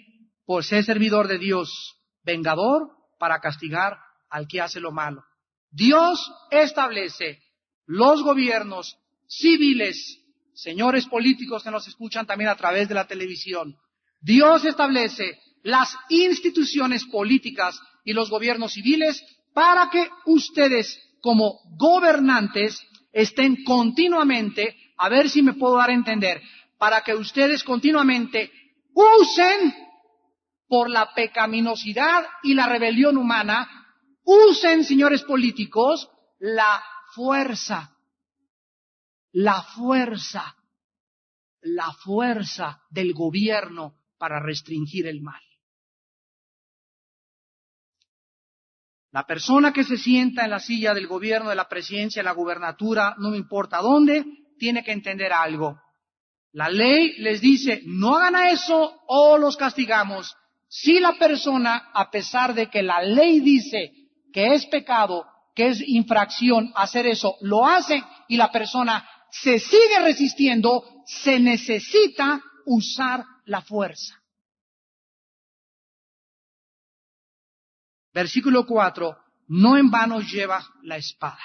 pues es servidor de Dios, vengador para castigar al que hace lo malo. Dios establece los gobiernos civiles, señores políticos que nos escuchan también a través de la televisión. Dios establece las instituciones políticas y los gobiernos civiles para que ustedes como gobernantes estén continuamente, a ver si me puedo dar a entender, para que ustedes continuamente usen por la pecaminosidad y la rebelión humana, usen, señores políticos, la fuerza del gobierno para restringir el mal. La persona que se sienta en la silla del gobierno, de la presidencia, de la gubernatura, no me importa dónde, tiene que entender algo. La ley les dice, no hagan eso o los castigamos. Si la persona, a pesar de que la ley dice que es pecado, que es infracción hacer eso, lo hace y la persona se sigue resistiendo, se necesita usar la fuerza. Versículo 4, no en vano lleva la espada.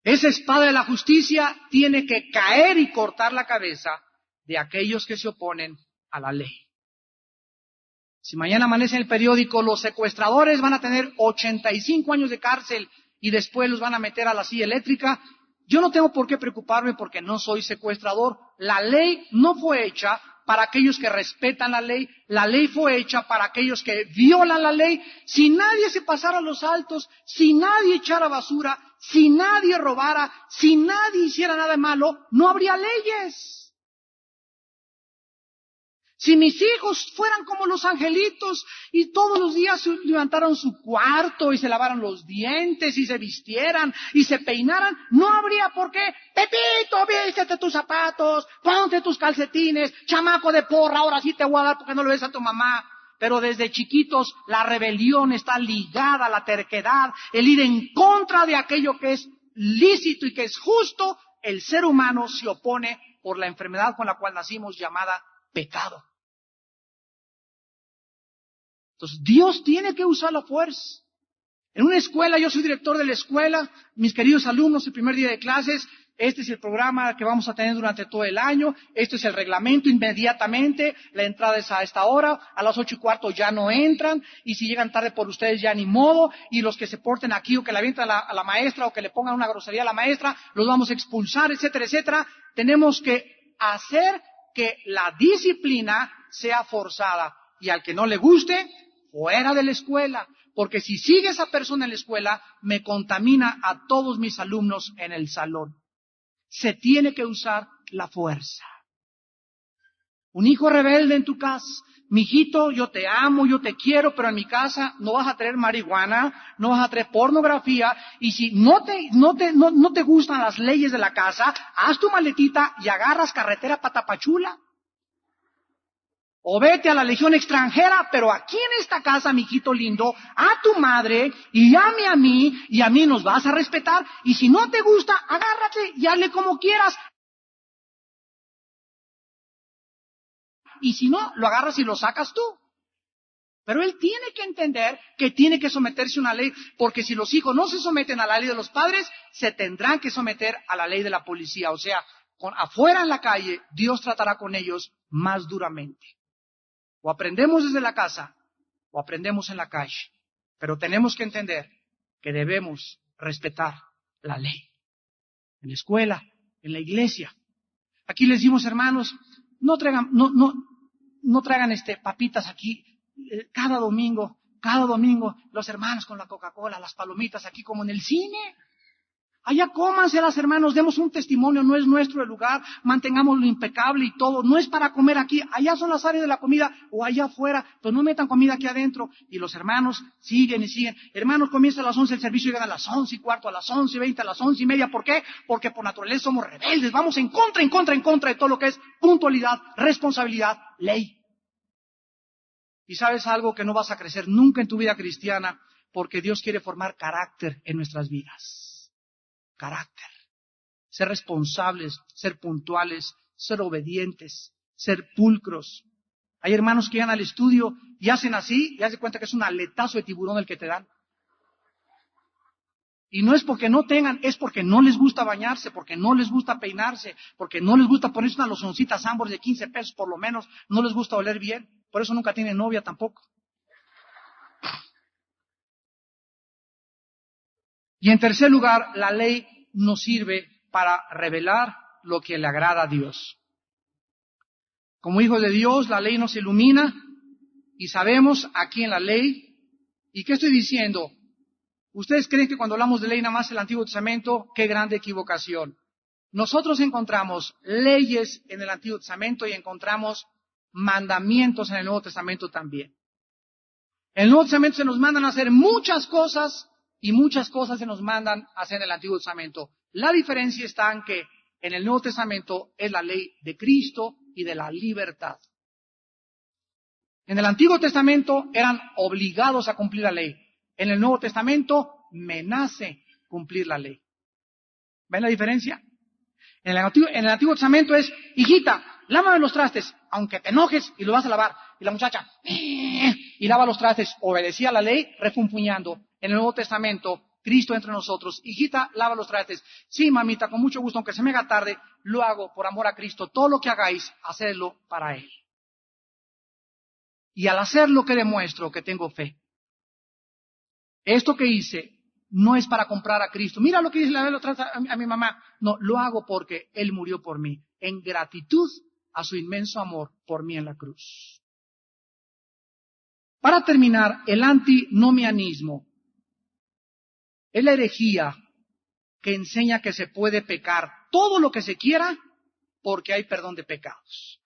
Esa espada de la justicia tiene que caer y cortar la cabeza de aquellos que se oponen a la ley. Si mañana amanece en el periódico, los secuestradores van a tener 85 años de cárcel y después los van a meter a la silla eléctrica, yo no tengo por qué preocuparme porque no soy secuestrador. La ley no fue hecha para aquellos que respetan la ley fue hecha para aquellos que violan la ley. Si nadie se pasara los altos, si nadie echara basura, si nadie robara, si nadie hiciera nada malo, no habría leyes. Si mis hijos fueran como los angelitos y todos los días levantaran su cuarto y se lavaran los dientes y se vistieran y se peinaran, no habría por qué. Pepito, vístete tus zapatos, ponte tus calcetines, chamaco de porra, ahora sí te voy a dar porque no le ves a tu mamá. Pero desde chiquitos la rebelión está ligada a la terquedad, el ir en contra de aquello que es lícito y que es justo. El ser humano se opone por la enfermedad con la cual nacimos llamada pecado. Entonces, Dios tiene que usar la fuerza. En una escuela, yo soy director de la escuela, mis queridos alumnos, el primer día de clases, este es el programa que vamos a tener durante todo el año, este es el reglamento inmediatamente, la entrada es a esta hora, a las 8:15 ya no entran, y si llegan tarde por ustedes ya ni modo, y los que se porten aquí o que le avientan a la maestra o que le pongan una grosería a la maestra, los vamos a expulsar, etcétera, etcétera. Tenemos que hacer que la disciplina sea forzada, y al que no le guste, fuera de la escuela, porque si sigue esa persona en la escuela, me contamina a todos mis alumnos en el salón. Se tiene que usar la fuerza. Un hijo rebelde en tu casa. Mijito, yo te amo, yo te quiero, pero en mi casa no vas a traer marihuana, no vas a traer pornografía, y si no te gustan las leyes de la casa, haz tu maletita y agarras carretera para Tapachula. O vete a la legión extranjera, pero aquí en esta casa, mijito lindo, a tu madre y llame a mí, y a mí nos vas a respetar, y si no te gusta, agárrate y hazle como quieras. Y si no, lo agarras y lo sacas tú. Pero él tiene que entender que tiene que someterse a una ley, porque si los hijos no se someten a la ley de los padres, se tendrán que someter a la ley de la policía. O sea, afuera en la calle, Dios tratará con ellos más duramente. O aprendemos desde la casa, o aprendemos en la calle. Pero tenemos que entender que debemos respetar la ley. En la escuela, en la iglesia. Aquí les decimos, hermanos, no traigan papitas aquí cada domingo, los hermanos con la Coca-Cola, las palomitas aquí como en el cine. Allá cómanselas, hermanos, demos un testimonio, no es nuestro el lugar, mantengámoslo impecable y todo, no es para comer aquí, allá son las áreas de la comida o allá afuera, pero no metan comida aquí adentro. Y los hermanos siguen y siguen. Hermanos, comienza a las 11 el servicio y llegan a las 11:15, a las 11:20, a las 11:30. ¿Por qué? Porque por naturaleza somos rebeldes, vamos en contra de todo lo que es puntualidad, responsabilidad, ley. Y sabes algo, que no vas a crecer nunca en tu vida cristiana, porque Dios quiere formar carácter en nuestras vidas. Carácter. Ser responsables, ser puntuales, ser obedientes, ser pulcros. Hay hermanos que llegan al estudio y hacen así, y haz de cuenta que es un aletazo de tiburón el que te dan. Y no es porque no tengan, es porque no les gusta bañarse, porque no les gusta peinarse, porque no les gusta ponerse una locioncita Sambor de 15 pesos por lo menos, no les gusta oler bien, por eso nunca tienen novia tampoco. Y en tercer lugar, la ley nos sirve para revelar lo que le agrada a Dios. Como hijos de Dios, la ley nos ilumina y sabemos aquí en la ley. ¿Y qué estoy diciendo? ¿Ustedes creen que cuando hablamos de ley nada más el Antiguo Testamento? ¡Qué grande equivocación! Nosotros encontramos leyes en el Antiguo Testamento y encontramos mandamientos en el Nuevo Testamento también. En el Nuevo Testamento se nos mandan a hacer muchas cosas y muchas cosas se nos mandan a hacer en el Antiguo Testamento. La diferencia está en que en el Nuevo Testamento es la ley de Cristo y de la libertad. En el Antiguo Testamento eran obligados a cumplir la ley. En el Nuevo Testamento me nace cumplir la ley. ¿Ven la diferencia? En el Antiguo Testamento es, hijita, lávame los trastes, aunque te enojes y lo vas a lavar. Y la muchacha, y lava los trastes, obedecía la ley, refunfuñando. En el Nuevo Testamento, Cristo entre nosotros, hijita, lava los trastes. Sí, mamita, con mucho gusto, aunque se me haga tarde, lo hago por amor a Cristo. Todo lo que hagáis, hacedlo para Él. Y al hacerlo, ¿qué demuestro? Que tengo fe. Esto que hice no es para comprar a Cristo. Mira lo que dice la ley a mi mamá. No, lo hago porque Él murió por mí, en gratitud a su inmenso amor por mí en la cruz. Para terminar, el antinomianismo es la herejía que enseña que se puede pecar todo lo que se quiera porque hay perdón de pecados.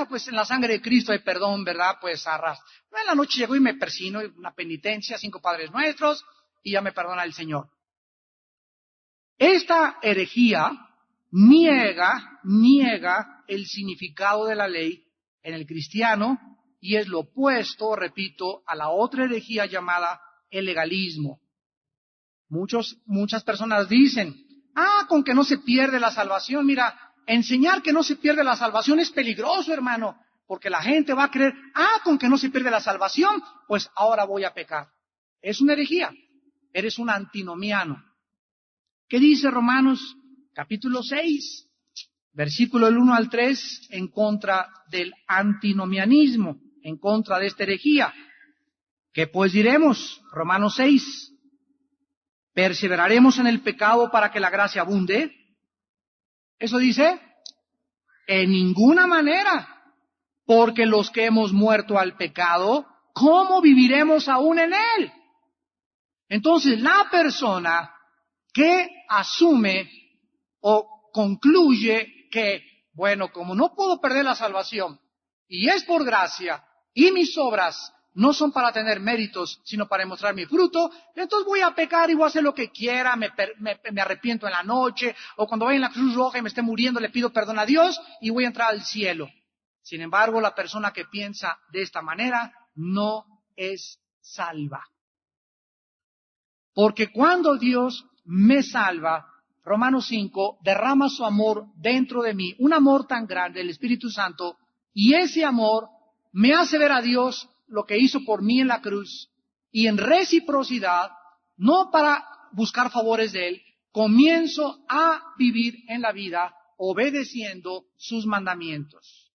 Pues en la sangre de Cristo hay perdón, ¿verdad? Pues arras. En la noche llegó y me persino, una penitencia, 5 Padres Nuestros, y ya me perdona el Señor. Esta herejía niega el significado de la ley en el cristiano y es lo opuesto, repito, a la otra herejía llamada el legalismo. Muchas personas dicen, con que no se pierde la salvación. Mira, enseñar que no se pierde la salvación es peligroso, hermano, porque la gente va a creer, con que no se pierde la salvación, pues ahora voy a pecar. Es una herejía, eres un antinomiano. ¿Qué dice Romanos capítulo 6, versículo del 1 al 3, en contra del antinomianismo, en contra de esta herejía? ¿Qué pues diremos? Romanos 6. ¿Perseveraremos en el pecado para que la gracia abunde? Eso dice, en ninguna manera, porque los que hemos muerto al pecado, ¿cómo viviremos aún en él? Entonces, la persona que asume o concluye que bueno, como no puedo perder la salvación, y es por gracia, y mis obras no son para tener méritos, sino para mostrar mi fruto, entonces voy a pecar y voy a hacer lo que quiera, me arrepiento en la noche, o cuando vaya en la Cruz Roja y me esté muriendo, le pido perdón a Dios y voy a entrar al cielo. Sin embargo, la persona que piensa de esta manera no es salva. Porque cuando Dios me salva, Romanos 5, derrama su amor dentro de mí, un amor tan grande, el Espíritu Santo, y ese amor me hace ver a Dios lo que hizo por mí en la cruz, y en reciprocidad, no para buscar favores de Él, comienzo a vivir en la vida obedeciendo sus mandamientos,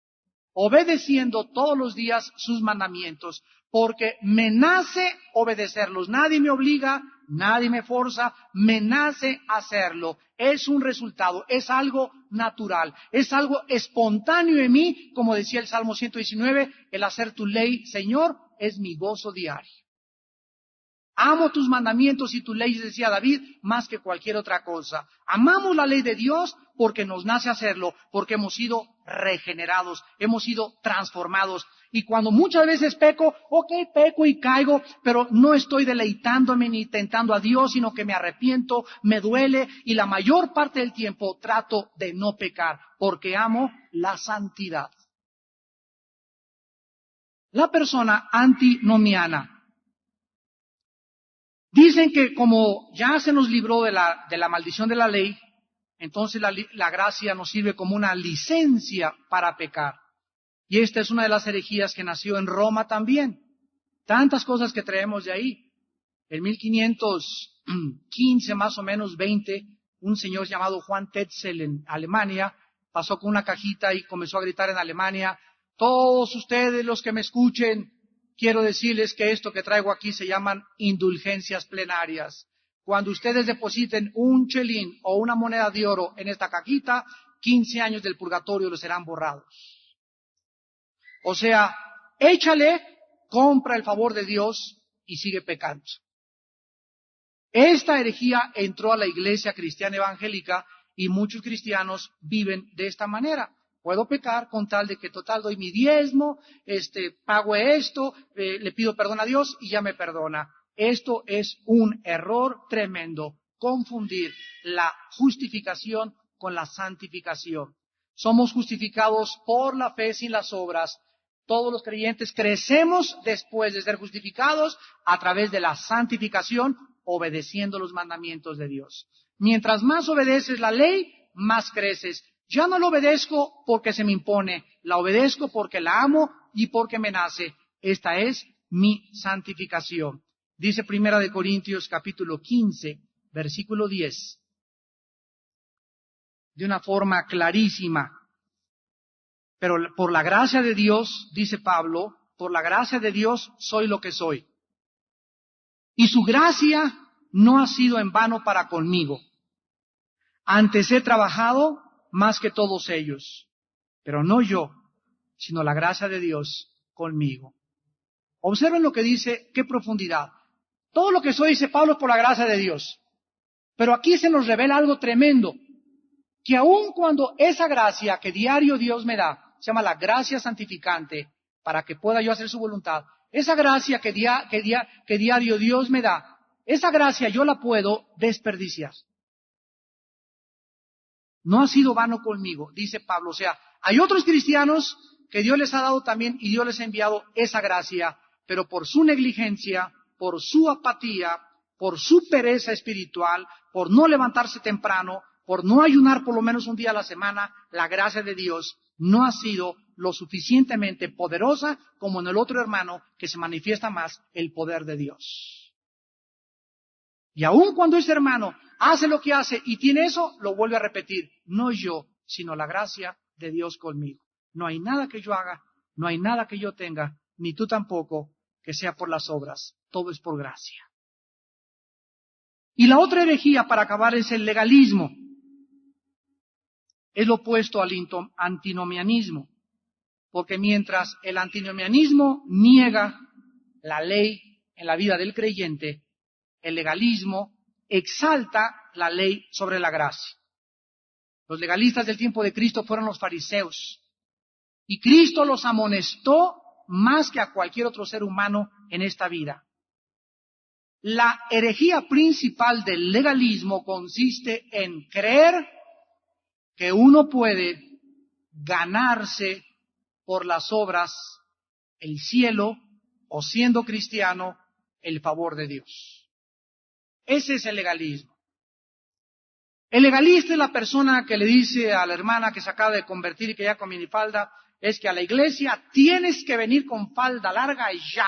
obedeciendo todos los días sus mandamientos, porque me nace obedecerlos. Nadie me obliga, nadie me forza, me nace hacerlo. Es un resultado, es algo natural, es algo espontáneo en mí, como decía el Salmo 119, el hacer tu ley, Señor, es mi gozo diario. Amo tus mandamientos y tus leyes, decía David, más que cualquier otra cosa. Amamos la ley de Dios porque nos nace hacerlo, porque hemos sido regenerados, hemos sido transformados. Y cuando muchas veces peco y caigo, pero no estoy deleitándome ni tentando a Dios, sino que me arrepiento, me duele, y la mayor parte del tiempo trato de no pecar, porque amo la santidad. La persona antinomiana. Dicen que como ya se nos libró de la maldición de la ley, entonces la gracia nos sirve como una licencia para pecar. Y esta es una de las herejías que nació en Roma también. Tantas cosas que traemos de ahí. En 1515, más o menos 20, un señor llamado Juan Tetzel en Alemania pasó con una cajita y comenzó a gritar en Alemania: todos ustedes los que me escuchen, quiero decirles que esto que traigo aquí se llaman indulgencias plenarias. Cuando ustedes depositen un chelín o una moneda de oro en esta cajita, 15 años del purgatorio los serán borrados. O sea, échale, compra el favor de Dios y sigue pecando. Esta herejía entró a la iglesia cristiana evangélica y muchos cristianos viven de esta manera. Puedo pecar con tal de que total doy mi diezmo, pago esto, le pido perdón a Dios y ya me perdona. Esto es un error tremendo, confundir la justificación con la santificación. Somos justificados por la fe sin las obras. Todos los creyentes crecemos después de ser justificados a través de la santificación, obedeciendo los mandamientos de Dios. Mientras más obedeces la ley, más creces. Ya no la obedezco porque se me impone, la obedezco porque la amo y porque me nace. Esta es mi santificación. Dice Primera de Corintios capítulo 15, versículo 10, de una forma clarísima. Pero por la gracia de Dios, dice Pablo, por la gracia de Dios soy lo que soy. Y su gracia no ha sido en vano para conmigo. Antes he trabajado más que todos ellos, pero no yo, sino la gracia de Dios conmigo. Observen lo que dice, qué profundidad. Todo lo que soy, dice Pablo, es por la gracia de Dios. Pero aquí se nos revela algo tremendo, que aun cuando esa gracia que diario Dios me da, se llama la gracia santificante, para que pueda yo hacer su voluntad, esa gracia que diario Dios me da, esa gracia yo la puedo desperdiciar. No ha sido vano conmigo, dice Pablo. O sea, hay otros cristianos que Dios les ha dado también y Dios les ha enviado esa gracia, pero por su negligencia, por su apatía, por su pereza espiritual, por no levantarse temprano, por no ayunar por lo menos un día a la semana, la gracia de Dios no ha sido lo suficientemente poderosa como en el otro hermano que se manifiesta más el poder de Dios. Y aun cuando ese hermano hace lo que hace y tiene eso, lo vuelve a repetir. No yo, sino la gracia de Dios conmigo. No hay nada que yo haga, no hay nada que yo tenga, ni tú tampoco, que sea por las obras. Todo es por gracia. Y la otra herejía para acabar es el legalismo. Es lo opuesto al antinomianismo. Porque mientras el antinomianismo niega la ley en la vida del creyente, el legalismo exalta la ley sobre la gracia. Los legalistas del tiempo de Cristo fueron los fariseos. Y Cristo los amonestó más que a cualquier otro ser humano en esta vida. La herejía principal del legalismo consiste en creer que uno puede ganarse por las obras el cielo o siendo cristiano el favor de Dios. Ese es el legalismo. El legalista es la persona que le dice a la hermana que se acaba de convertir y que ya con minifalda, es que a la iglesia tienes que venir con falda larga y ya.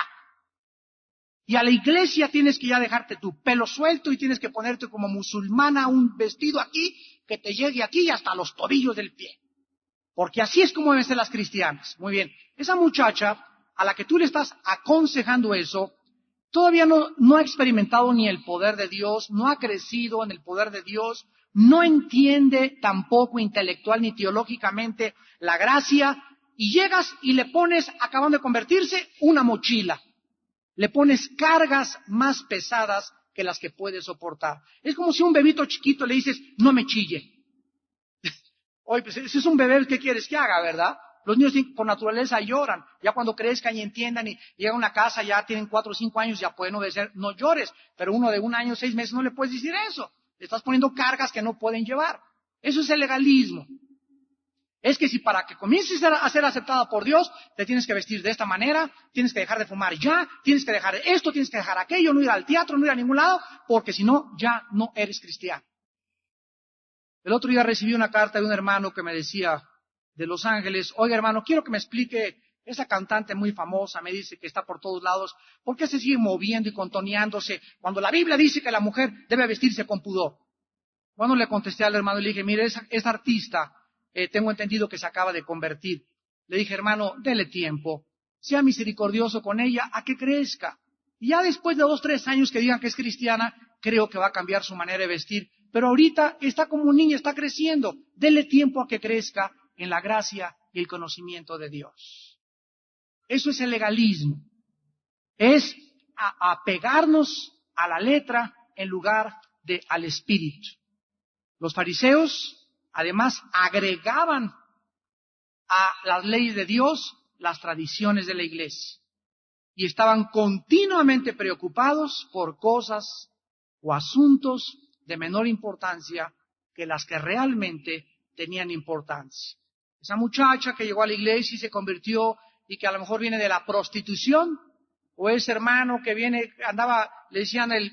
Y a la iglesia tienes que ya dejarte tu pelo suelto y tienes que ponerte como musulmana un vestido aquí que te llegue aquí y hasta los tobillos del pie. Porque así es como deben ser las cristianas. Muy bien. Esa muchacha a la que tú le estás aconsejando eso, todavía no ha experimentado ni el poder de Dios, no ha crecido en el poder de Dios, no entiende tampoco intelectual ni teológicamente la gracia, y llegas y le pones, acabando de convertirse, una mochila. Le pones cargas más pesadas que las que puede soportar. Es como si a un bebito chiquito le dices, no me chille. Oye, pues si es un bebé, ¿qué quieres que haga, verdad? Los niños por naturaleza lloran. Ya cuando crezcan y entiendan y llegan a una casa, ya tienen 4 o 5 años, ya pueden obedecer, no llores. Pero uno de 1 año, 6 meses no le puedes decir eso. Le estás poniendo cargas que no pueden llevar. Eso es el legalismo. Es que si para que comiences a ser aceptada por Dios, te tienes que vestir de esta manera, tienes que dejar de fumar ya, tienes que dejar esto, tienes que dejar aquello, no ir al teatro, no ir a ningún lado, porque si no, ya no eres cristiano. El otro día recibí una carta de un hermano que me decía de Los Ángeles, oiga hermano, quiero que me explique, esa cantante muy famosa, me dice que está por todos lados, ¿por qué se sigue moviendo y contoneándose cuando la Biblia dice que la mujer debe vestirse con pudor? Bueno, le contesté al hermano y le dije, mire, esa artista, tengo entendido que se acaba de convertir. Le dije, hermano, dele tiempo, sea misericordioso con ella a que crezca. Y ya después de 2 o 3 años que digan que es cristiana, creo que va a cambiar su manera de vestir. Pero ahorita está como un niño, está creciendo. Dele tiempo a que crezca en la gracia y el conocimiento de Dios. Eso es el legalismo. Es apegarnos a la letra en lugar de al espíritu. Los fariseos además agregaban a las leyes de Dios las tradiciones de la iglesia y estaban continuamente preocupados por cosas o asuntos de menor importancia que las que realmente tenían importancia. Esa muchacha que llegó a la iglesia y se convirtió y que a lo mejor viene de la prostitución, o ese hermano que le decían el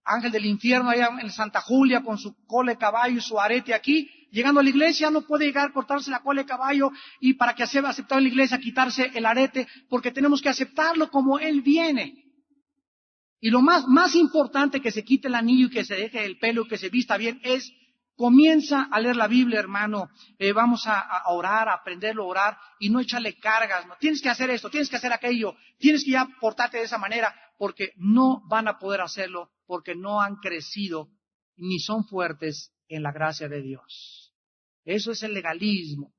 ángel del infierno allá en Santa Julia con su cola de caballo y su arete aquí, llegando a la iglesia no puede llegar a cortarse la cola de caballo y para que sea aceptado en la iglesia quitarse el arete, porque tenemos que aceptarlo como él viene. Y lo más importante que se quite el anillo y que se deje el pelo y que se vista bien es, comienza a leer la Biblia, hermano, vamos a orar, a aprenderlo a orar y no echarle cargas, no tienes que hacer esto, tienes que hacer aquello, tienes que ya portarte de esa manera, porque no van a poder hacerlo, porque no han crecido ni son fuertes en la gracia de Dios. Eso es el legalismo.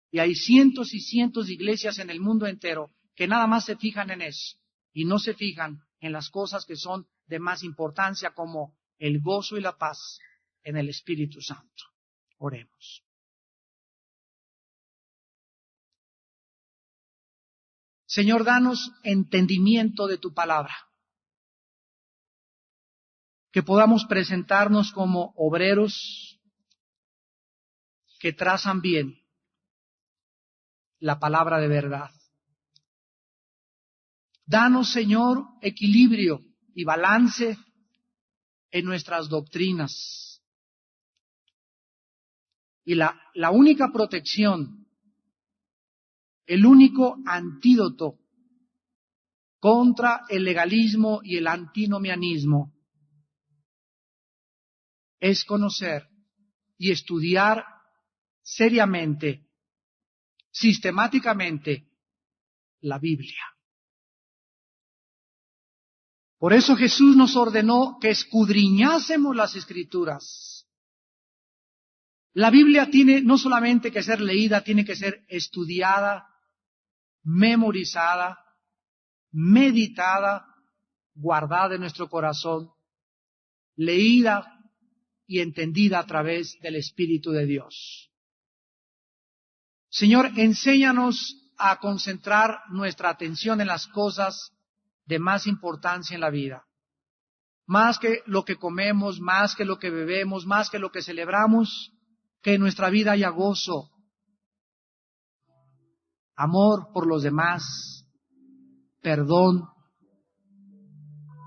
Y hay cientos y cientos de iglesias en el mundo entero que nada más se fijan en eso y no se fijan en las cosas que son de más importancia como el gozo y la paz en el Espíritu Santo. Oremos. Señor, danos entendimiento de tu palabra. Que podamos presentarnos como obreros que trazan bien la palabra de verdad. Danos, Señor, equilibrio y balance en nuestras doctrinas. Y la única protección, el único antídoto contra el legalismo y el antinomianismo es conocer y estudiar seriamente, sistemáticamente, la Biblia. Por eso Jesús nos ordenó que escudriñásemos las Escrituras. La Biblia tiene no solamente que ser leída, tiene que ser estudiada, memorizada, meditada, guardada en nuestro corazón, leída y entendida a través del Espíritu de Dios. Señor, enséñanos a concentrar nuestra atención en las cosas de más importancia en la vida. Más que lo que comemos, más que lo que bebemos, más que lo que celebramos, que en nuestra vida haya gozo, amor por los demás, perdón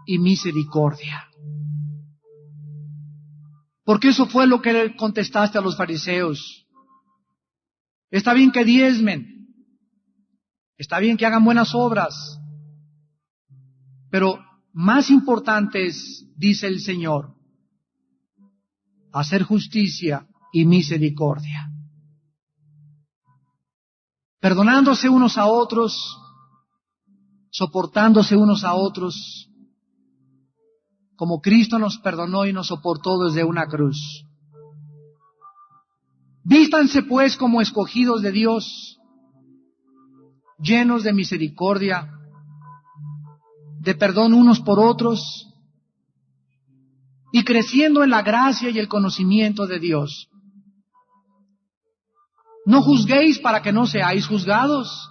y misericordia. Porque eso fue lo que le contestaste a los fariseos. Está bien que diezmen, está bien que hagan buenas obras, pero más importante es, dice el Señor, hacer justicia y misericordia. Perdonándose unos a otros, soportándose unos a otros, como Cristo nos perdonó y nos soportó desde una cruz. Vístanse pues como escogidos de Dios, llenos de misericordia, de perdón unos por otros, y creciendo en la gracia y el conocimiento de Dios. No juzguéis para que no seáis juzgados,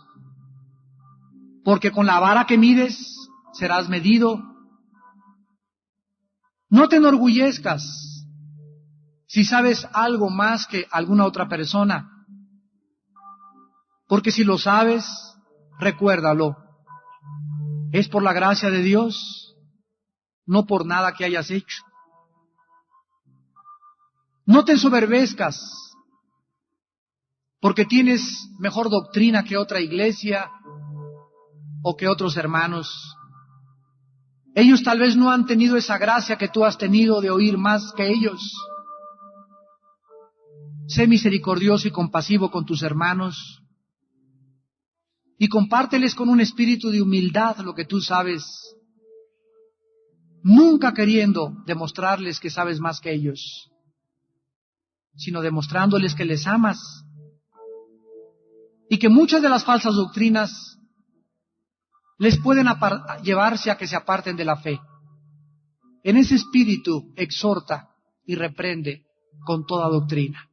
porque con la vara que mides serás medido. No te enorgullezcas si sabes algo más que alguna otra persona, porque si lo sabes, recuérdalo. Es por la gracia de Dios, no por nada que hayas hecho. No te ensoberbezcas, porque tienes mejor doctrina que otra iglesia o que otros hermanos. Ellos tal vez no han tenido esa gracia que tú has tenido de oír más que ellos. Sé misericordioso y compasivo con tus hermanos y compárteles con un espíritu de humildad lo que tú sabes, nunca queriendo demostrarles que sabes más que ellos, sino demostrándoles que les amas y que muchas de las falsas doctrinas les pueden llevarse a que se aparten de la fe. En ese espíritu exhorta y reprende con toda doctrina.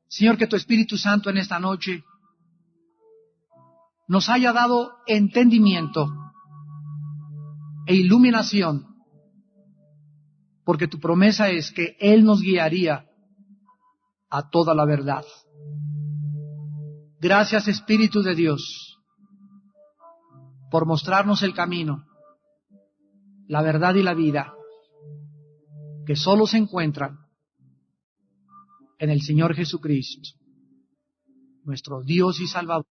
Señor, que tu Espíritu Santo en esta noche nos haya dado entendimiento e iluminación, porque tu promesa es que Él nos guiaría a toda la verdad. Gracias, Espíritu de Dios, por mostrarnos el camino, la verdad y la vida, que solo se encuentran en el Señor Jesucristo, nuestro Dios y Salvador.